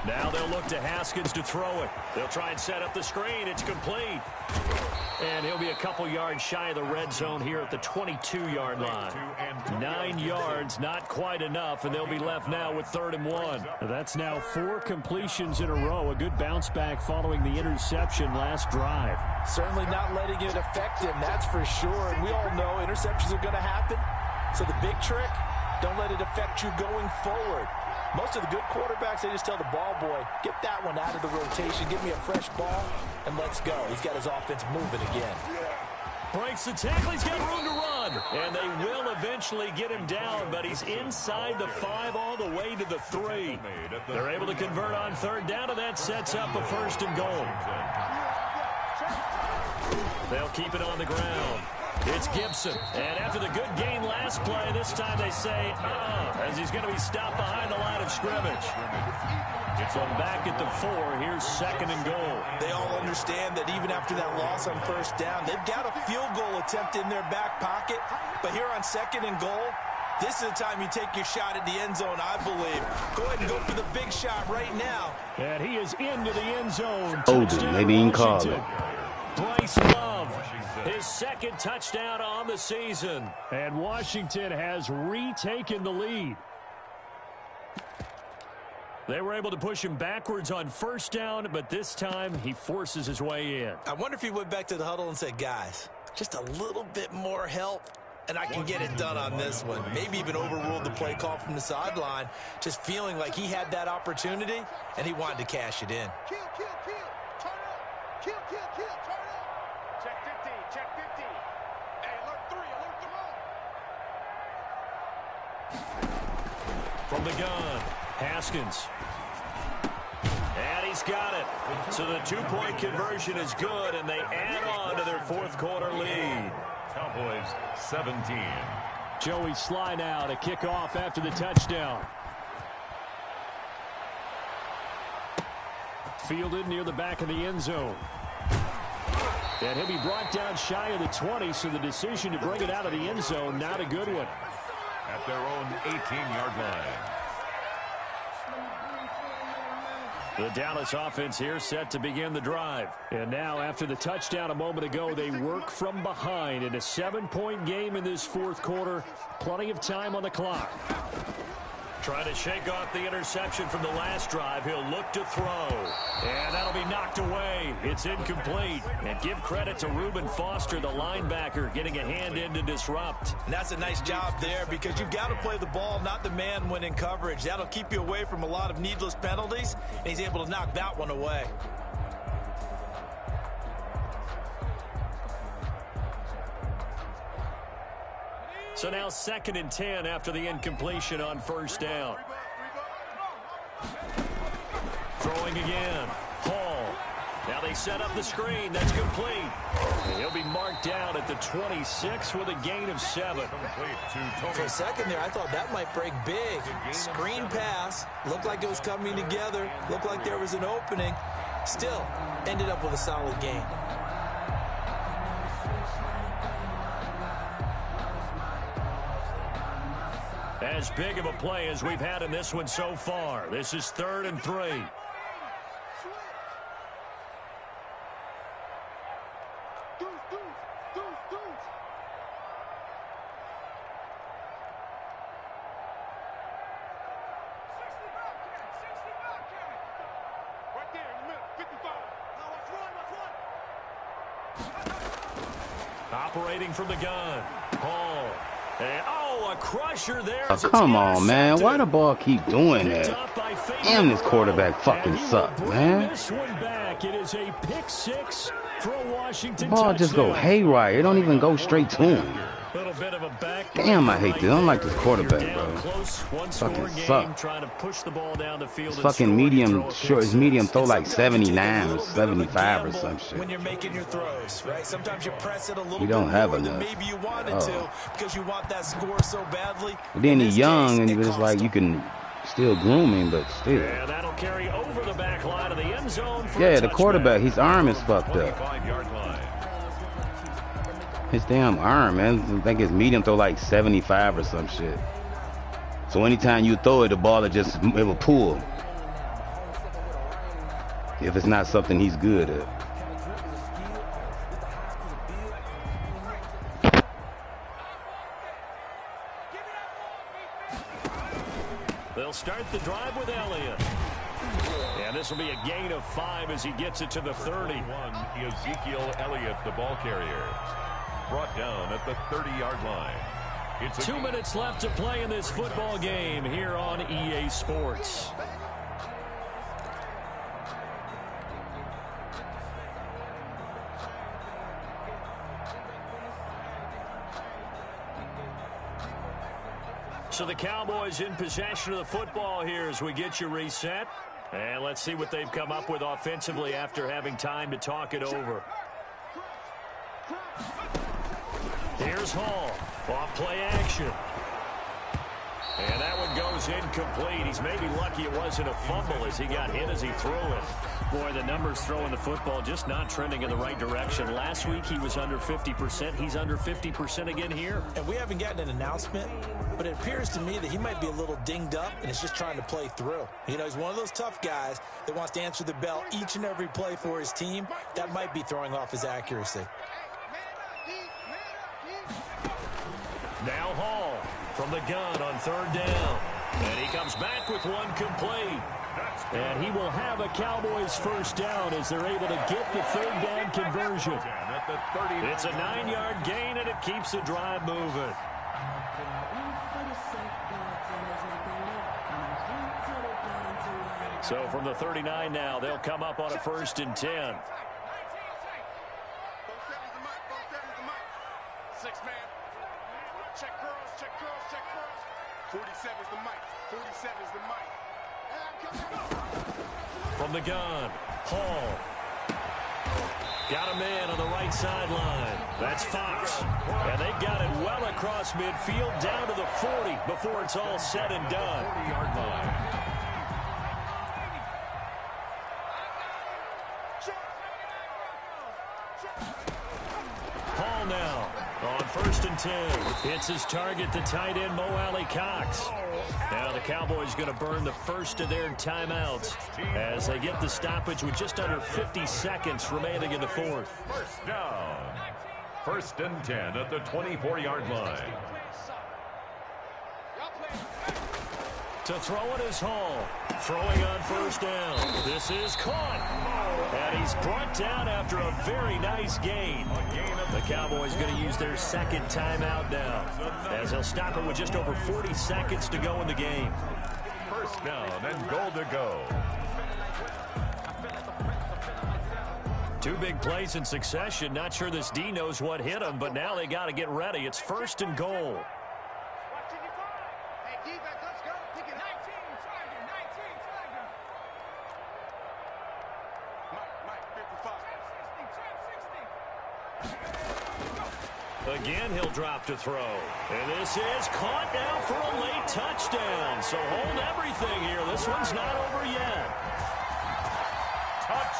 Now they'll look to Haskins to throw it. They'll try and set up the screen. It's complete. And he'll be a couple yards shy of the red zone here at the 22-yard line. 9 yards, not quite enough, and they'll be left now with 3rd and 1. That's now 4 completions in a row. A good bounce back following the interception last drive. Certainly not letting it affect him, that's for sure. And we all know interceptions are going to happen. So the big trick, don't let it affect you going forward. Most of the good quarterbacks, they just tell the ball boy, get that one out of the rotation, give me a fresh ball, and let's go. He's got his offense moving again. Breaks the tackle, he's got room to run. And they will eventually get him down, but he's inside the 5 all the way to the 3. They're able to convert on 3rd down, and that sets up a 1st and goal. They'll keep it on the ground. It's Gibson, and after the good gain last play, this time they say, as he's going to be stopped behind the line of scrimmage. From back at the 4, here's 2nd and goal. They all understand that even after that loss on 1st down, they've got a field goal attempt in their back pocket, but here on 2nd and goal, this is the time you take your shot at the end zone, I believe. Go ahead and go for the big shot right now. And he is into the end zone. Touchdown, maybe you can call it. Bryce Love, his 2nd touchdown on the season. And Washington has retaken the lead. They were able to push him backwards on 1st down, but this time he forces his way in. I wonder if he went back to the huddle and said, guys, just a little bit more help, and I can get it done on this one. Maybe even overruled the play call from the sideline, just feeling like he had that opportunity, and he wanted to cash it in. Kill, kill, kill. Turn up. Kill, kill, kill. Turn up. Check 50. Check 50. Hey, alert 3. Alert the road. From the gun, Haskins. And he's got it. So the 2-point conversion is good, and they add on to their 4th quarter lead. Cowboys 17, Joey Sly now to kick off after the touchdown. Fielded near the back of the end zone. And he'll be brought down shy of the 20, so the decision to bring it out of the end zone, not a good one. At their own 18-yard line. The Dallas offense here set to begin the drive. And now after the touchdown a moment ago, they work from behind in a 7-point game in this fourth quarter. Plenty of time on the clock. Trying to shake off the interception from the last drive. He'll look to throw. And that'll be knocked away. It's incomplete. And give credit to Reuben Foster, the linebacker, getting a hand in to disrupt. And that's a nice job there because you've got to play the ball, not the man when in coverage. That'll keep you away from a lot of needless penalties. And he's able to knock that one away. So now 2nd and 10 after the incompletion on first down. Throwing again. Hall. Now they set up the screen. That's complete. And he'll be marked down at the 26 with a gain of 7. For a second there, I thought that might break big. Screen pass. Looked like it was coming together. Looked like there was an opening. Still ended up with a solid gain. As big of a play as we've had in this one so far. This is 3rd and 3. Operating from the gun. Paul. And, a crusher there. Oh, come on, man. Why the ball keep doing that? Damn, this quarterback fucking sucks, man. This one back. It is a pick 6 for a Washington The ball just go haywire. It don't even go straight to him. Little bit of a back. Damn, I hate this. I don't like this quarterback, bro. Fucking suck. Trying to push the ball down the field. His fucking medium, his medium throw like 79 or 75 or some shit. When you're making your throws, right? Sometimes you press it a little You don't bit have more than enough. maybe you wanted to because you want that score so badly. But then he's young, and it it's like you can still groom him, but still. Yeah, that'll carry over the back line of the end zone. Yeah, the quarterback, his arm is fucked up. His damn arm, man. I think his medium throw like 75 or some shit. So anytime you throw it, the ball it will pull. If it's not something he's good at. They'll start the drive with Elliott. And this will be a gain of 5 as he gets it to the 30. Ezekiel Elliott, the ball carrier. Brought down at the 30-yard line. It's 2 minutes left to play in this football game here on EA Sports. So the Cowboys in possession of the football here as we get you reset. And let's see what they've come up with offensively after having time to talk it over. Here's Hall. Off play action. And that one goes incomplete. He's maybe lucky it wasn't a fumble as he got hit as he threw it. Boy, the numbers throwing the football just not trending in the right direction. Last week he was under 50%. He's under 50% again here. And we haven't gotten an announcement, but it appears to me that he might be a little dinged up and is just trying to play through. You know, he's one of those tough guys that wants to answer the bell each and every play for his team. That might be throwing off his accuracy. Now Hall from the gun on 3rd down. And he comes back with one complete. And he will have a Cowboys first down as they're able to get the 3rd down conversion. It's a 9-yard gain, and it keeps the drive moving. So from the 39 now, they'll come up on a 1st and 10. 6-man. Check girls, check girls, check girls. 47's the mic. 47's the mic. From the gun, Hall. Got a man on the right sideline. That's Fox. And they've got it well across midfield down to the 40 before it's all said and done. 40-yard line. Hall now on 1st and 10. Hits his target, the tight end, Mo Alley Cox. Now the Cowboys going to burn the first of their timeouts as they get the stoppage with just under 50 seconds remaining in the fourth. First down. 1st and 10 at the 24-yard line. To throw it is Hall. Throwing on 1st down. This is caught. And he's brought down after a very nice gain. The Cowboys going to use their second timeout now, as they'll stop it with just over 40 seconds to go in the game. First down and goal to go. 2 big plays in succession. Not sure this D knows what hit him, but now they got to get ready. It's 1st and goal. Again, he'll drop to throw. And this is caught now for a late touchdown. So hold everything here. This one's not over yet.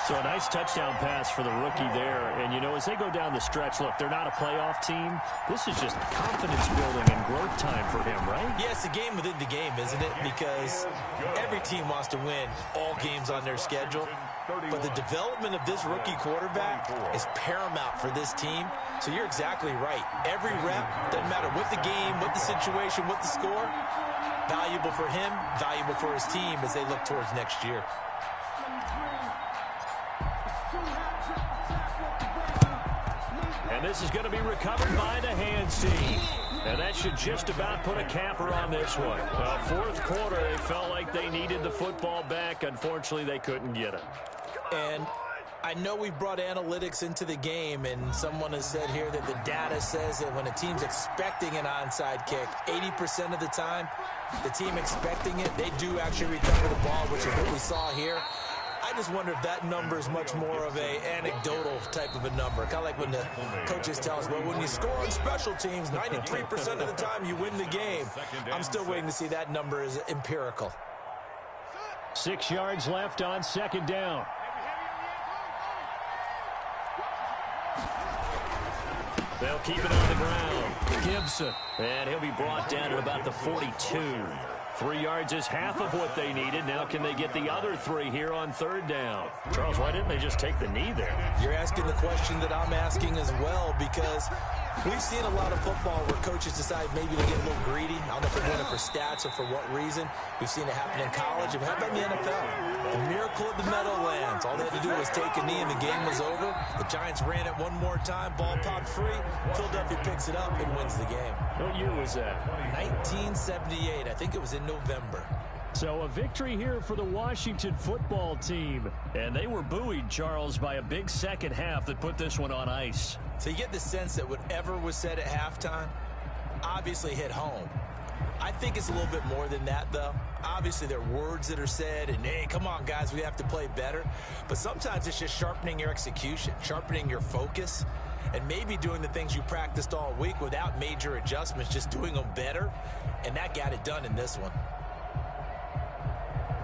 So a nice touchdown pass for the rookie there. And, you know, as they go down the stretch, look, they're not a playoff team. This is just confidence building and growth time for him, right? Yeah, it's a game within the game, isn't it? Because every team wants to win all games on their schedule. But the development of this rookie quarterback is paramount for this team. So you're exactly right. Every rep, doesn't matter what the game, what the situation, what the score, valuable for him, valuable for his team as they look towards next year. And this is going to be recovered by the hands team. And that should just about put a capper on this one. Fourth quarter, they felt like they needed the football back. Unfortunately, they couldn't get it. And I know we brought analytics into the game, and someone has said here that the data says that when a team's expecting an onside kick, 80% of the time, the team expecting it, they do actually recover the ball, which is what we saw here. I just wonder if that number is much more of a anecdotal type of a number. Kind of like when the coaches tell us, well, when you score on special teams, 93% of the time you win the game. I'm still waiting to see that number is empirical. 6 yards left on 2nd down. They'll keep it on the ground. Gibson. And he'll be brought down at about the 42. 3 yards is half of what they needed. Now can they get the other 3 here on 3rd down? Charles, why didn't they just take the knee there? You're asking the question that I'm asking as well, because we've seen a lot of football where coaches decide maybe to get a little greedy. I don't know if they're doing it for stats or for what reason. We've seen it happen in college. And how about in the NFL? The miracle of the Meadowlands. All they had to do was take a knee and the game was over. The Giants ran it one more time. Ball popped free. Philadelphia picks it up and wins the game. What year was that? 1978. I think it was in November. So a victory here for the Washington football team. And they were buoyed, Charles, by a big second half that put this one on ice. So you get the sense that whatever was said at halftime obviously hit home. I think it's a little bit more than that, though. Obviously, there are words that are said, and, hey, come on, guys, we have to play better. But sometimes it's just sharpening your execution, sharpening your focus, and maybe doing the things you practiced all week without major adjustments, just doing them better. And that got it done in this one.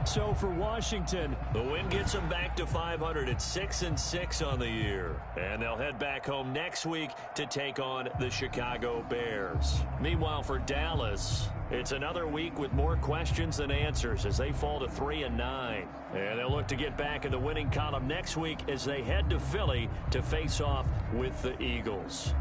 So for Washington, the win gets them back to 500 at 6-6 on the year. And they'll head back home next week to take on the Chicago Bears. Meanwhile, for Dallas, it's another week with more questions than answers as they fall to 3-9. And they'll look to get back in the winning column next week as they head to Philly to face off with the Eagles.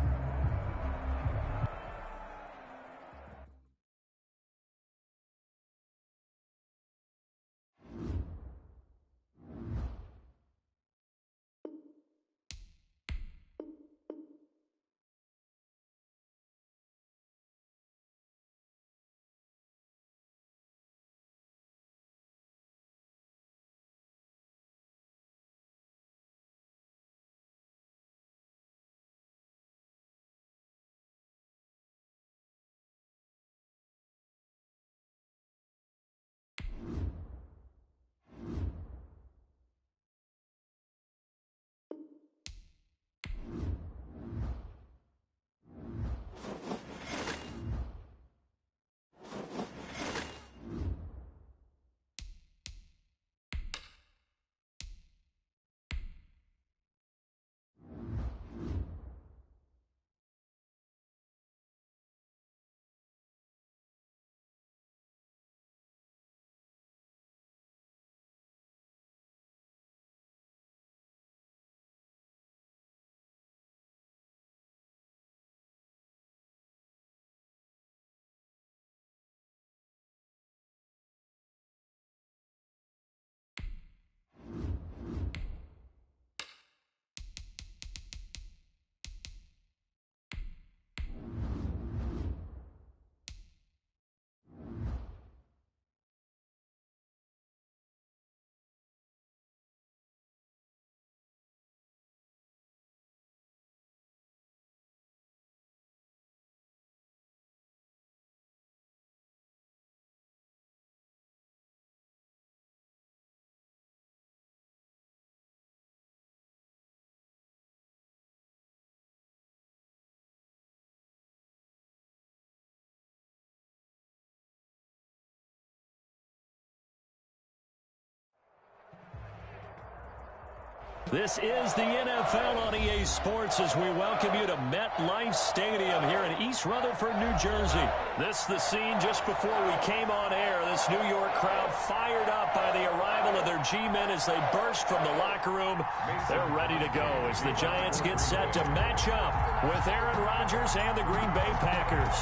This is the NFL on EA Sports as we welcome you to MetLife Stadium here in East Rutherford, New Jersey. This is the scene just before we came on air. This New York crowd fired up by the arrival of their G-men as they burst from the locker room. They're ready to go as the Giants get set to match up with Aaron Rodgers and the Green Bay Packers.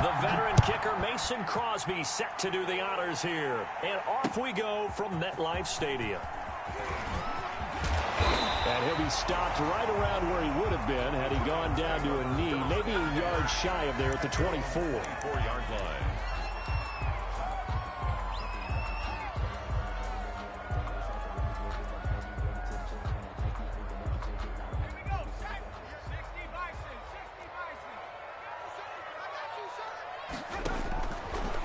The veteran kicker Mason Crosby set to do the honors here. And off we go from MetLife Stadium. And he'll be stopped right around where he would have been had he gone down to a knee, maybe a yard shy of there at the 24. 4-yard line.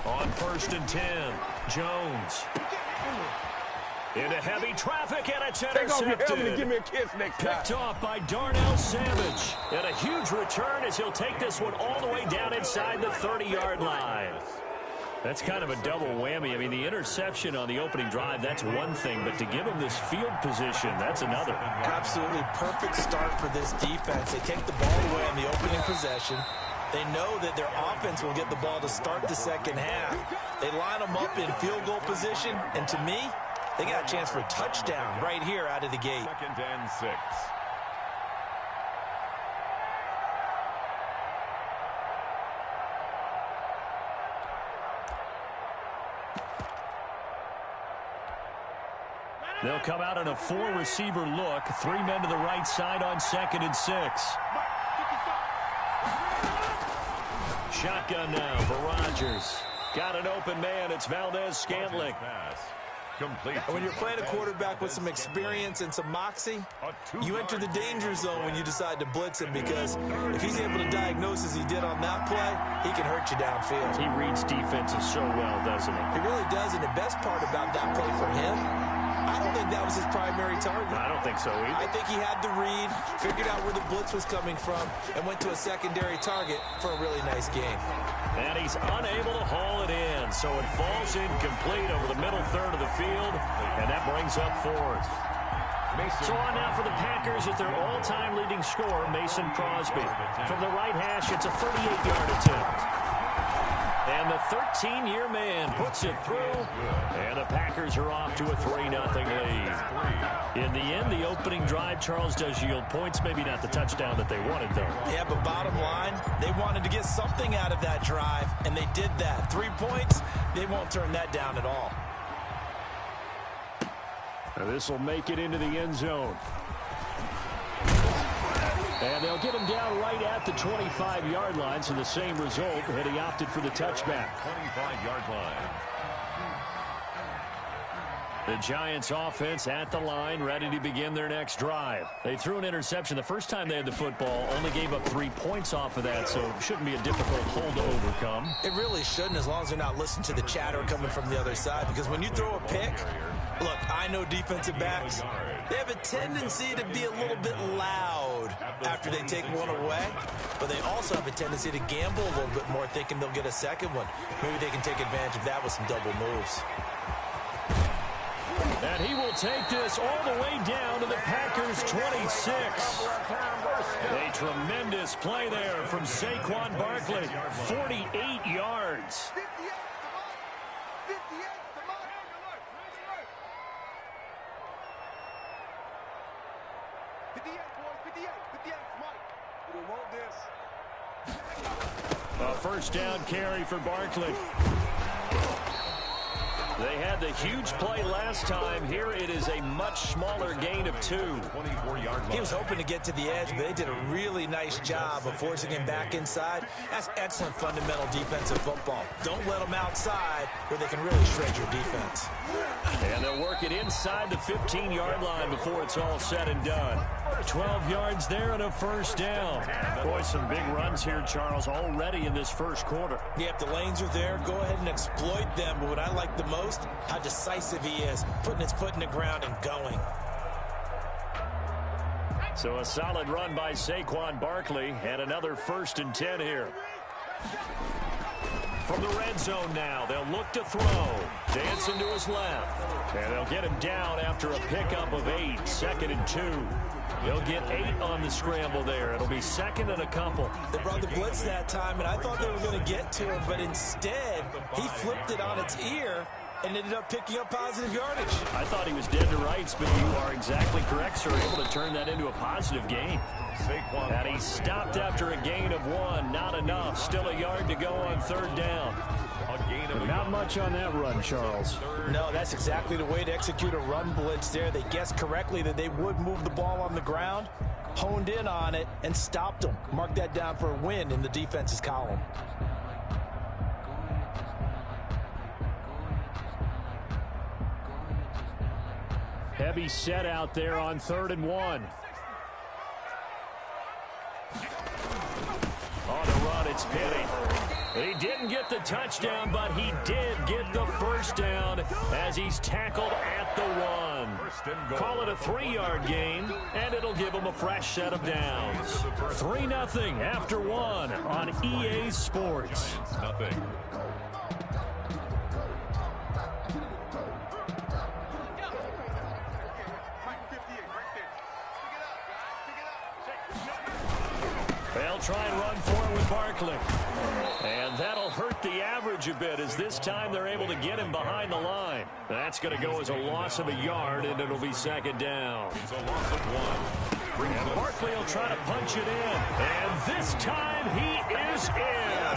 On 1st and 10, Jones. Into heavy traffic, and it's intercepted. Give me a kiss next time. Picked off by Darnell Savage. And a huge return as he'll take this one all the way down inside the 30-yard line. That's kind of a double whammy. I mean, the interception on the opening drive, that's one thing. But to give him this field position, that's another. Absolutely perfect start for this defense. They take the ball away on the opening possession. They know that their offense will get the ball to start the second half. They line them up in field goal position. And to me, they got a chance for a touchdown right here out of the gate. 2nd and 6. They'll come out in a 4-receiver look. 3 men to the right side on 2nd and 6. Shotgun now for Rodgers. Got an open man. It's Valdez-Scantling. Complete. When you're playing a quarterback with some experience and some moxie, you enter the danger zone when you decide to blitz him, because if he's able to diagnose as he did on that play, he can hurt you downfield. He reads defenses so well, doesn't he? He really does, and the best part about that play for him, I don't think that was his primary target. I don't think so either. I think he had the read, figured out where the blitz was coming from, and went to a secondary target for a really nice game. And he's unable to haul it in, so it falls incomplete over the middle third of the field, and that brings up 4th. So on now for the Packers at their all-time leading scorer, Mason Crosby. From the right hash, it's a 38-yard attempt. And the 13-year man puts it through, and the Packers are off to a 3-0 lead. In the end, the opening drive, Charles, does yield points. Maybe not the touchdown that they wanted, though. Yeah, but bottom line, they wanted to get something out of that drive, and they did that. 3 points, they won't turn that down at all. This will make it into the end zone. And they'll get him down right at the 25-yard line, so the same result, and he opted for the touchback. 25-yard line. The Giants offense at the line, ready to begin their next drive. They threw an interception the first time they had the football, only gave up 3 points off of that, so it shouldn't be a difficult hole to overcome. It really shouldn't, as long as they're not listening to the chatter coming from the other side, because when you throw a pick, look, I know defensive backs, they have a tendency to be a little bit loud after they take one away, but they also have a tendency to gamble a little bit more, thinking they'll get a second one. Maybe they can take advantage of that with some double moves. And he will take this all the way down to the Packers' 26. A tremendous play there from Saquon Barkley. 48 yards. 58, A first down carry for Barkley. They had the huge play last time. Here it is a much smaller gain of 2. 24-yard line. He was hoping to get to the edge, but they did a really nice job of forcing him back inside. That's excellent fundamental defensive football. Don't let them outside where they can really shred your defense. And they'll work it inside the 15-yard line before it's all said and done. 12 yards there and a first down. Boy, some big runs here, Charles, already in this first quarter. Yeah, if the lanes are there, go ahead and exploit them. But what I like the most, how decisive he is, putting his foot in the ground and going. So a solid run by Saquon Barkley and another 1st and 10 here. from the red zone now. They'll look to throw. Dancing to his left. And they'll get him down after a pickup of 8. 2nd and 2. He'll get 8 on the scramble there. It'll be 2nd and a couple. They brought the blitz that time, and I thought they were going to get to him, but instead, he flipped it on its ear and ended up picking up positive yardage. I thought he was dead to rights, but you are exactly correct, sir. Able to turn that into a positive gain. And he stopped after a gain of 1. Not enough. Still a yard to go on 3rd down. Not much on that run, Charles. No, that's exactly the way to execute a run blitz there. They guessed correctly that they would move the ball on the ground, honed in on it, and stopped them. Mark that down for a win in the defense's column. Heavy set out there on 3rd and 1. On the run, it's Penny. He didn't get the touchdown, but he did get the first down as he's tackled at the 1. Call it a 3-yard gain, and it'll give him a fresh set of downs. 3-0 after 1 on EA Sports. Nothing. They'll try and run for it with Barkley. And that'll hurt the average a bit as this time they're able to get him behind the line. That's going to go as a loss of a yard, and it'll be 2nd down. It's a loss of 1. And Barkley will try to punch it in. And this time he is in.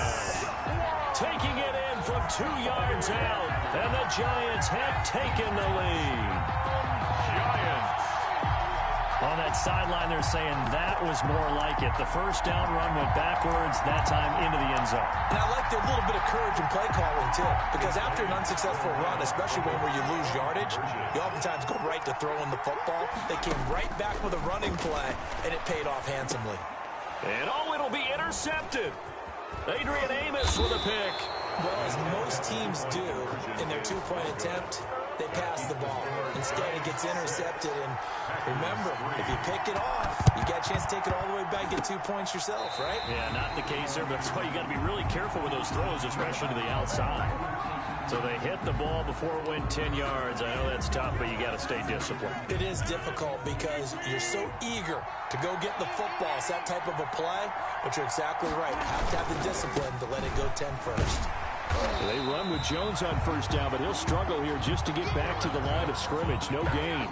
Taking it in from 2 yards out. And the Giants have taken the lead. On that sideline, they're saying that was more like it. The first down run went backwards, that time into the end zone. And I like a little bit of courage in play calling, too, because after an unsuccessful run, especially one where you lose yardage, you oftentimes go right to throwing the football. They came right back with a running play, and it paid off handsomely. And it'll be intercepted. Adrian Amos with a pick. Well, as most teams do in their 2-point attempt, they pass the ball. Instead, it gets intercepted. And remember, if you pick it off, you got a chance to take it all the way back and get 2 points yourself, right? Yeah, not the case there, but that's why you got to be really careful with those throws, especially to the outside. So they hit the ball before it went 10 yards. I know that's tough, but you got to stay disciplined. It is difficult because you're so eager to go get the football. It's that type of a play, but you're exactly right. You have to have the discipline to let it go 10 first. They run with Jones on first down, but he'll struggle here just to get back to the line of scrimmage. No gain.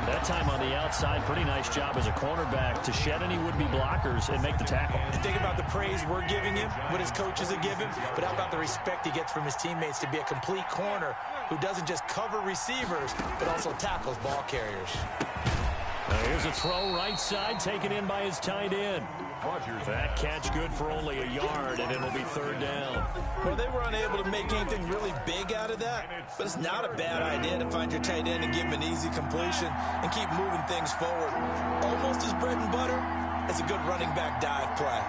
That time on the outside, pretty nice job as a cornerback to shed any would-be blockers and make the tackle. And think about the praise we're giving him, what his coaches are giving, but how about the respect he gets from his teammates to be a complete corner who doesn't just cover receivers, but also tackles ball carriers. Here's a throw right side taken in by his tight end. That catch good for only a yard, and it'll be 3rd down. Well, they were unable to make anything really big out of that, but it's not a bad idea to find your tight end and give him an easy completion and keep moving things forward. Almost as bread and butter as a good running back dive play.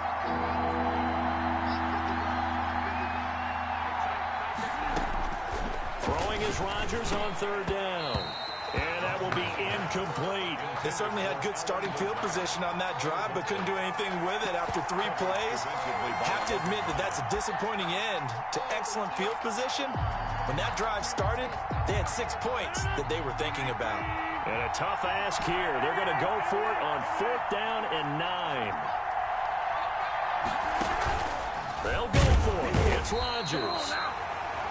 Throwing is Rodgers on 3rd down. And that will be incomplete. They certainly had good starting field position on that drive, but couldn't do anything with it after 3 plays. Have to admit that that's a disappointing end to excellent field position. When that drive started, they had 6 points that they were thinking about. And a tough ask here. They're going to go for it on 4th down and 9. They'll go for it. It's Rodgers.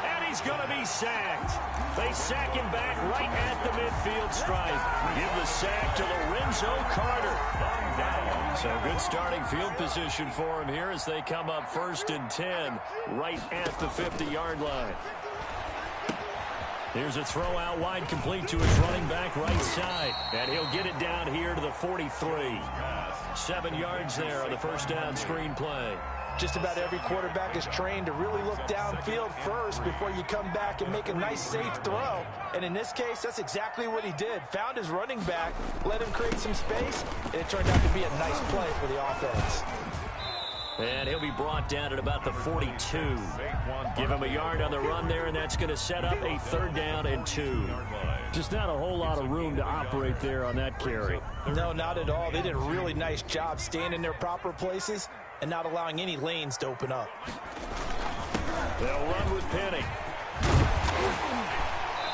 And he's going to be sacked. They sack him back right at the midfield stripe. Give the sack to Lorenzo Carter. So good starting field position for him here as they come up 1st and 10 right at the 50-yard line. Here's a throw out wide complete to his running back right side. And he'll get it down here to the 43. 7 yards there on the first down screen play. Just about every quarterback is trained to really look downfield first before you come back and make a nice, safe throw. And in this case, that's exactly what he did. Found his running back, let him create some space, and it turned out to be a nice play for the offense. And he'll be brought down at about the 42. Give him a yard on the run there, and that's going to set up a 3rd down and 2. Just not a whole lot of room to operate there on that carry. No, not at all. They did a really nice job staying in their proper places and not allowing any lanes to open up. They'll run with Penny.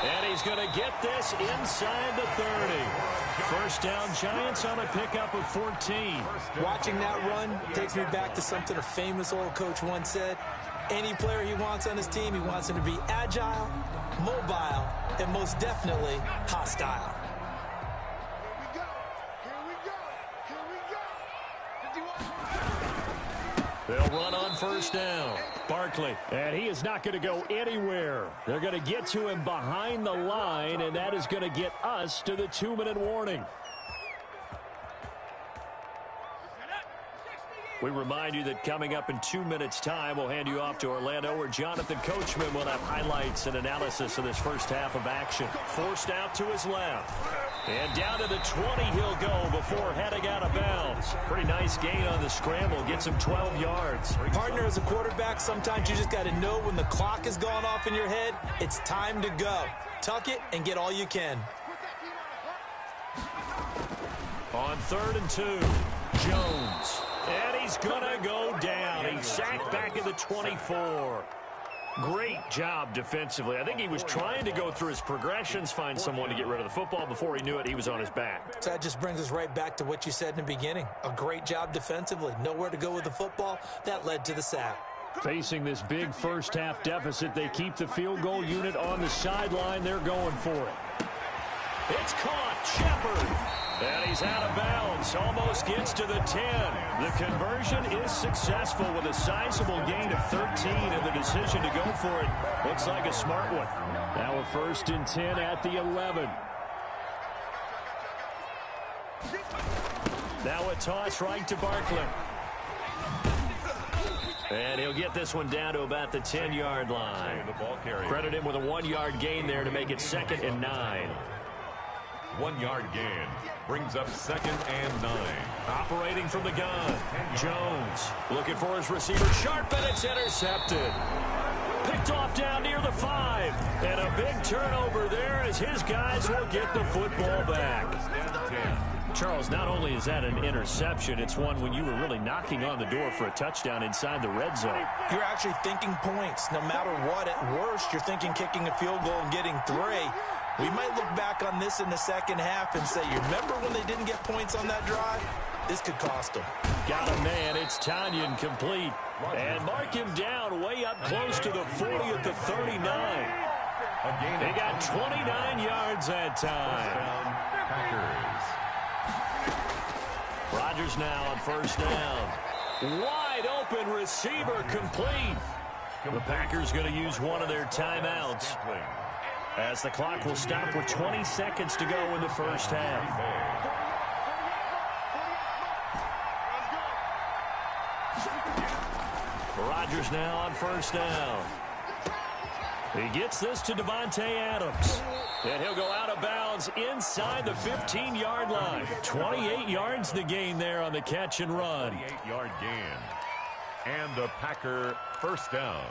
And he's going to get this inside the 30. First down, Giants on a pickup of 14. Watching that run takes me back to something a famous old coach once said. Any player he wants on his team, he wants him to be agile, mobile, and most definitely hostile. They'll run on first down. Barkley, and he is not going to go anywhere. They're going to get to him behind the line, and that is going to get us to the 2-minute warning. We remind you that coming up in 2 minutes' time, we'll hand you off to Orlando, where Jonathan Coachman will have highlights and analysis of this first half of action. Forced out to his left. And down to the 20 he'll go before heading out of bounds. Pretty nice gain on the scramble. Gets him 12 yards. Partner, as a quarterback, sometimes you just got to know when the clock is going off in your head, it's time to go. Tuck it and get all you can. On 3rd and 2, Jones. And he's going to go down. He's sacked back at the 24. Great job defensively. I think he was trying to go through his progressions, find someone to get rid of the football. Before he knew it, he was on his back. So that just brings us right back to what you said in the beginning. A great job defensively. Nowhere to go with the football. That led to the sack. Facing this big first-half deficit, they keep the field goal unit on the sideline. They're going for it. It's caught. Shepard. And he's out of bounds. Almost gets to the 10. The conversion is successful with a sizable gain of 13, and the decision to go for it looks like a smart one. Now a 1st and 10 at the 11. Now a toss right to Barkley. And he'll get this one down to about the 10-yard line. Credit him with a 1-yard gain there to make it 2nd and 9. 1-yard gain brings up 2nd and 9. Operating from the gun, Jones looking for his receiver. Sharp, and it's intercepted. Picked off down near the 5. And a big turnover there as his guys will get the football back. Charles, not only is that an interception, it's one when you were really knocking on the door for a touchdown inside the red zone. You're actually thinking points. No matter what, at worst, you're thinking kicking a field goal and getting 3. We might look back on this in the second half and say, you remember when they didn't get points on that drive? This could cost them. Got a man. It's Tanyan complete. And mark him down way up close to the 40 at the 39. They got 29 yards that time. Rodgers now on first down. Wide open receiver complete. The Packers going to use one of their timeouts, as the clock will stop with 20 seconds to go in the first half. Rodgers now on first down. He gets this to Devontae Adams. And he'll go out of bounds inside the 15-yard line. 28 yards the gain there on the catch and run. 28-yard gain. And the Packer first down.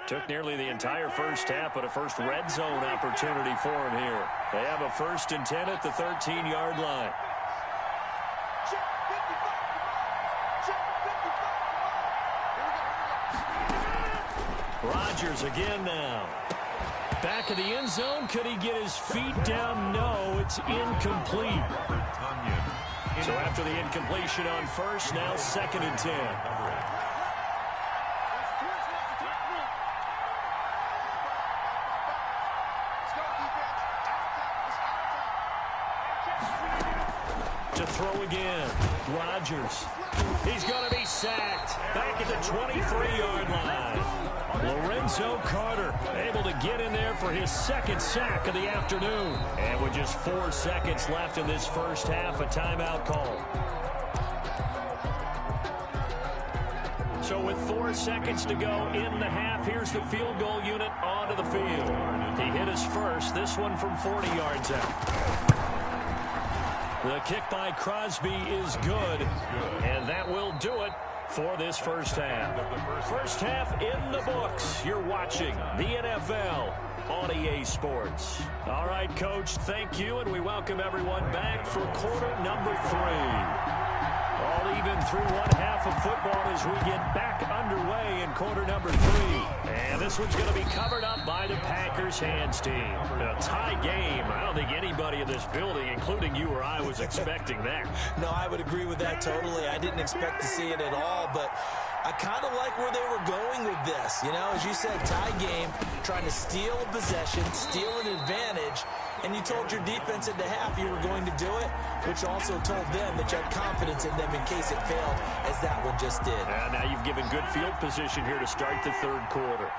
Took nearly the entire first half, but a first red zone opportunity for him here. They have a 1st and 10 at the 13-yard line. Rodgers again now. Back of the end zone. Could he get his feet down? No, it's incomplete. So after the incompletion on first, now 2nd and 10. To throw again. Rodgers. He's going to be sacked. Back at the 23-yard line. Lorenzo Carter able to get in there for his 2nd sack of the afternoon. And with just 4 seconds left in this first half, a timeout call. So with 4 seconds to go in the half, here's the field goal unit onto the field. He hit his first, this one from 40 yards out. The kick by Crosby is good, and that will do it for this first half. First half in the books. You're watching the NFL on EA Sports. All right, Coach, thank you, and we welcome everyone back for quarter number 3. All even through one half of football as we get back underway in quarter number 3. And this one's going to be covered up by the Packers hands team. A tie game. I don't think anybody in this building, including you or I, was expecting that. No, I would agree with that totally. I didn't expect to see it at all, but I kind of like where they were going with this. You know, as you said, tie game, trying to steal a possession, steal an advantage, and you told your defense at the half you were going to do it, which also told them that you had confidence in them in case it failed, as that one just did. And now you've given good field position here to start the third quarter.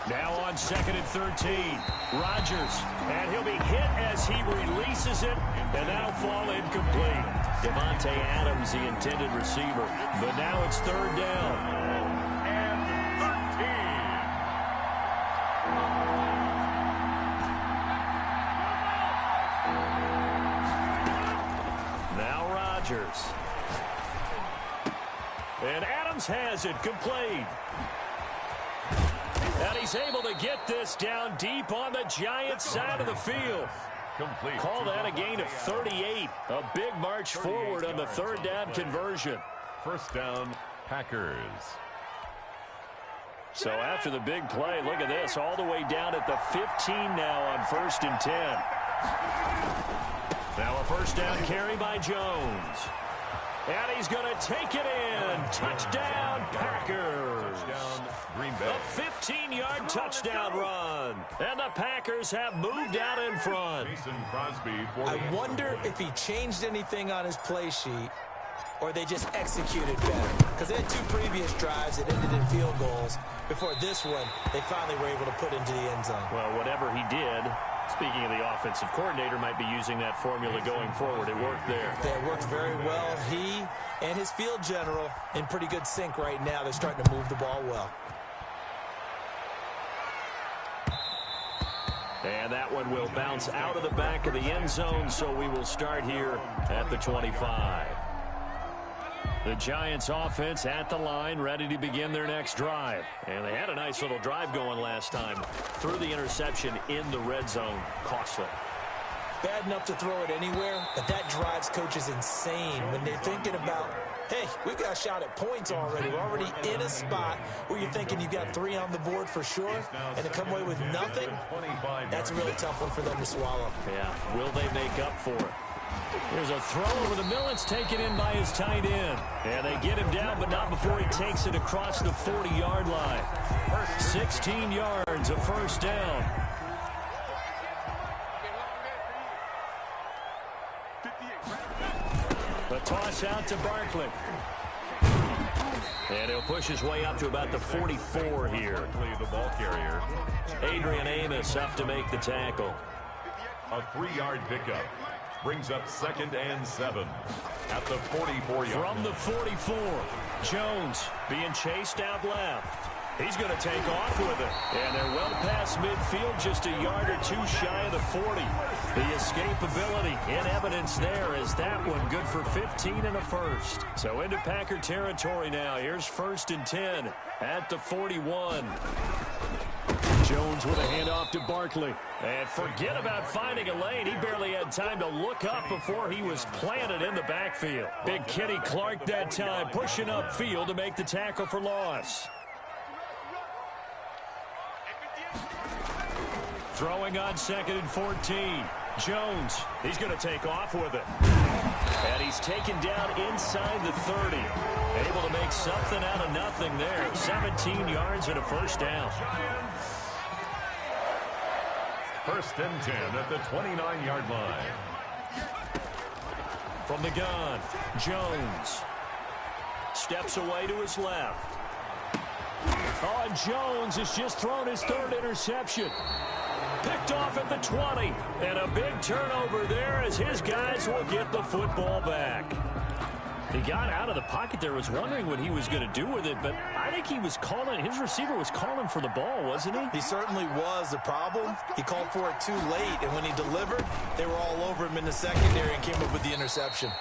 Now on 2nd and 13, Rodgers, and he'll be hit as he releases it, and that'll fall incomplete. Devontae Adams, the intended receiver, but now it's 3rd down. And 13. Now Rodgers. And Adams has it complete. And he's able to get this down deep on the Giants' side of the field. Complete. Call that a gain of 38. A big march forward on the 3rd down conversion. 1st down, Packers. So after the big play, look at this, all the way down at the 15 now on 1st and 10. Now a 1st down carry by Jones. And he's going to take it in. Touchdown, Packers. Touchdown, Green Bay. A 15-yard touchdown run. And the Packers have moved out in front. Mason Crosby for I wonder if he changed anything on his play sheet or they just executed better. Because they had 2 previous drives that ended in field goals. Before this one, they finally were able to put into the end zone. Well, whatever he did, speaking of the offensive coordinator, might be using that formula going forward. It worked there. It worked very well. He and his field general in pretty good sync right now. They're starting to move the ball well. And that one will bounce out of the back of the end zone, so we will start here at the 25. The Giants offense at the line, ready to begin their next drive. And they had a nice little drive going last time. Threw the interception in the red zone. Costly. Bad enough to throw it anywhere, but that drives coaches insane when they're thinking about, hey, we've got a shot at points already. We're already in a spot where you're thinking you got 3 on the board for sure, and to come away with nothing, that's a really tough one for them to swallow. Yeah, will they make up for it? There's a throw over the middle. It's taken in by his tight end. And they get him down, but not before he takes it across the 40-yard line. 16 yards, a 1st down. A toss out to Barkley. And he'll push his way up to about the 44 here. The ball carrier. Adrian Amos up to make the tackle. A 3-yard pickup. Brings up 2nd and 7 at the 44-yard. From the 44, Jones being chased out left. He's going to take off with it. And they're well past midfield, just a yard or 2 shy of the 40. The escapability in evidence there is that one good for 15 and a 1st. So into Packer territory now. Here's 1st and 10 at the 41. Jones with a handoff to Barkley. And forget about finding a lane. He barely had time to look up before he was planted in the backfield. Big Kenny Clark that time pushing upfield to make the tackle for loss. Throwing on 2nd and 14. Jones, he's going to take off with it. And he's taken down inside the 30. Able to make something out of nothing there. 17 yards and a 1st down. 1st and 10 at the 29-yard line. From the gun, Jones steps away to his left. Oh, and Jones has just thrown his 3rd interception. Picked off at the 20. And a big turnover there as his guys will get the football back. He got out of the pocket there, was wondering what he was going to do with it, but I think he was calling, his receiver was calling for the ball, wasn't he? He certainly was. The problem, he called for it too late, and when he delivered, they were all over him in the secondary and came up with the interception.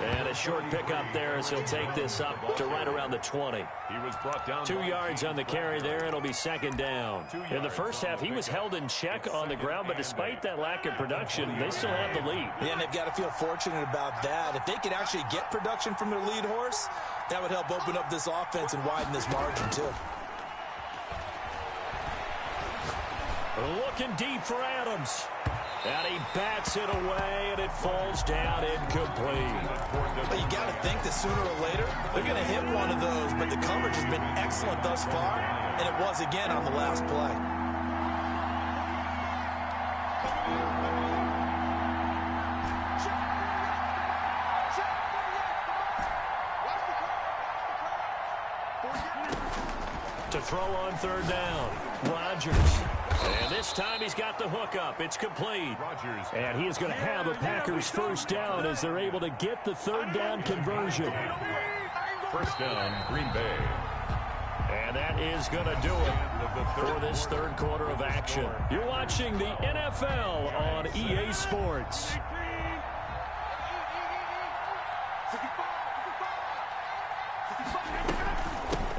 And a short pickup there as he'll take this up to right around the 20. He was brought down 2 yards on the carry there. It'll be second down. In the first half, he was held in check on the ground, but despite that lack of production, they still have the lead. Yeah, and they've got to feel fortunate about that. If they could actually get production from their lead horse, that would help open up this offense and widen this margin, too. Looking deep for Adams. And he bats it away, and it falls down incomplete. But you got to think that sooner or later, they're going to hit one of those. But the coverage has been excellent thus far, and it was again on the last play. To throw on third down, Rodgers. And this time he's got the hook up. It's complete. Rodgers. And he is going to have a Packers first down as they're able to get the third down conversion. First down, Green Bay. And that is going to do it for this third quarter of action. You're watching the NFL on EA Sports.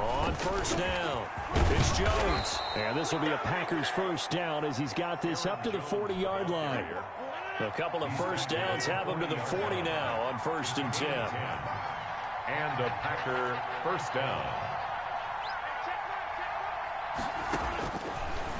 On first down, it's Jones. And this will be a Packers first down as he's got this up to the 40-yard line. A couple of first downs have him to the 40 now on 1st and 10. And a Packer first down.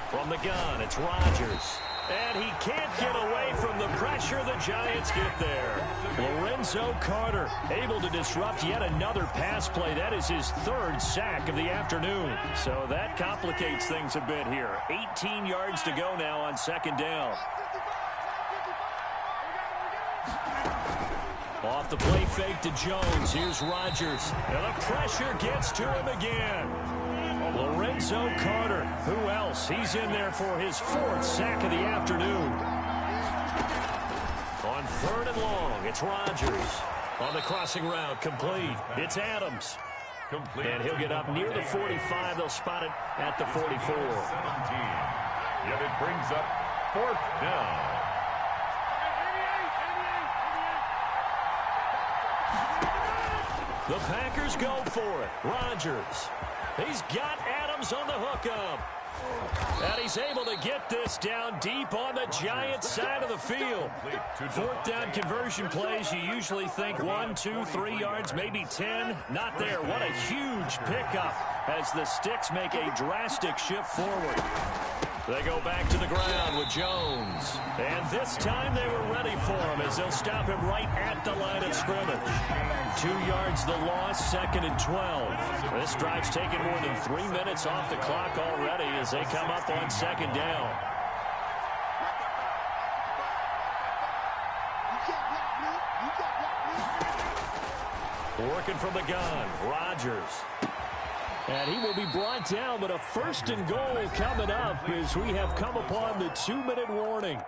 From the gun, it's Rodgers. And he can't get away from the pressure. The Giants get there. Lorenzo Carter able to disrupt yet another pass play. That is his third sack of the afternoon. So that complicates things a bit here. 18 yards to go now on second down. Off the play fake to Jones. Here's Rodgers. And the pressure gets to him again. Lorenzo Carter. Who else? He's in there for his fourth sack of the afternoon. On third and long, it's Rodgers. On the crossing route, complete. It's Adams. Complete. And he'll get up near the 45. They'll spot it at the 44. 17. Yet it brings up fourth down. The Packers go for it. Rodgers. He's got Adams on the hookup. And he's able to get this down deep on the Giants side of the field. Fourth down conversion plays, you usually think 1, 2, 3 yards, maybe 10. Not there. What a huge pickup as the sticks make a drastic shift forward. They go back to the ground with Jones. And this time they were ready for him as they'll stop him right at the line of scrimmage. 2 yards the loss, 2nd and 12. This drive's taken more than 3 minutes off the clock already as they come up on second down. Working from the gun, Rodgers. And he will be brought down, but a 1st and goal coming up as we have come upon the 2-minute warning.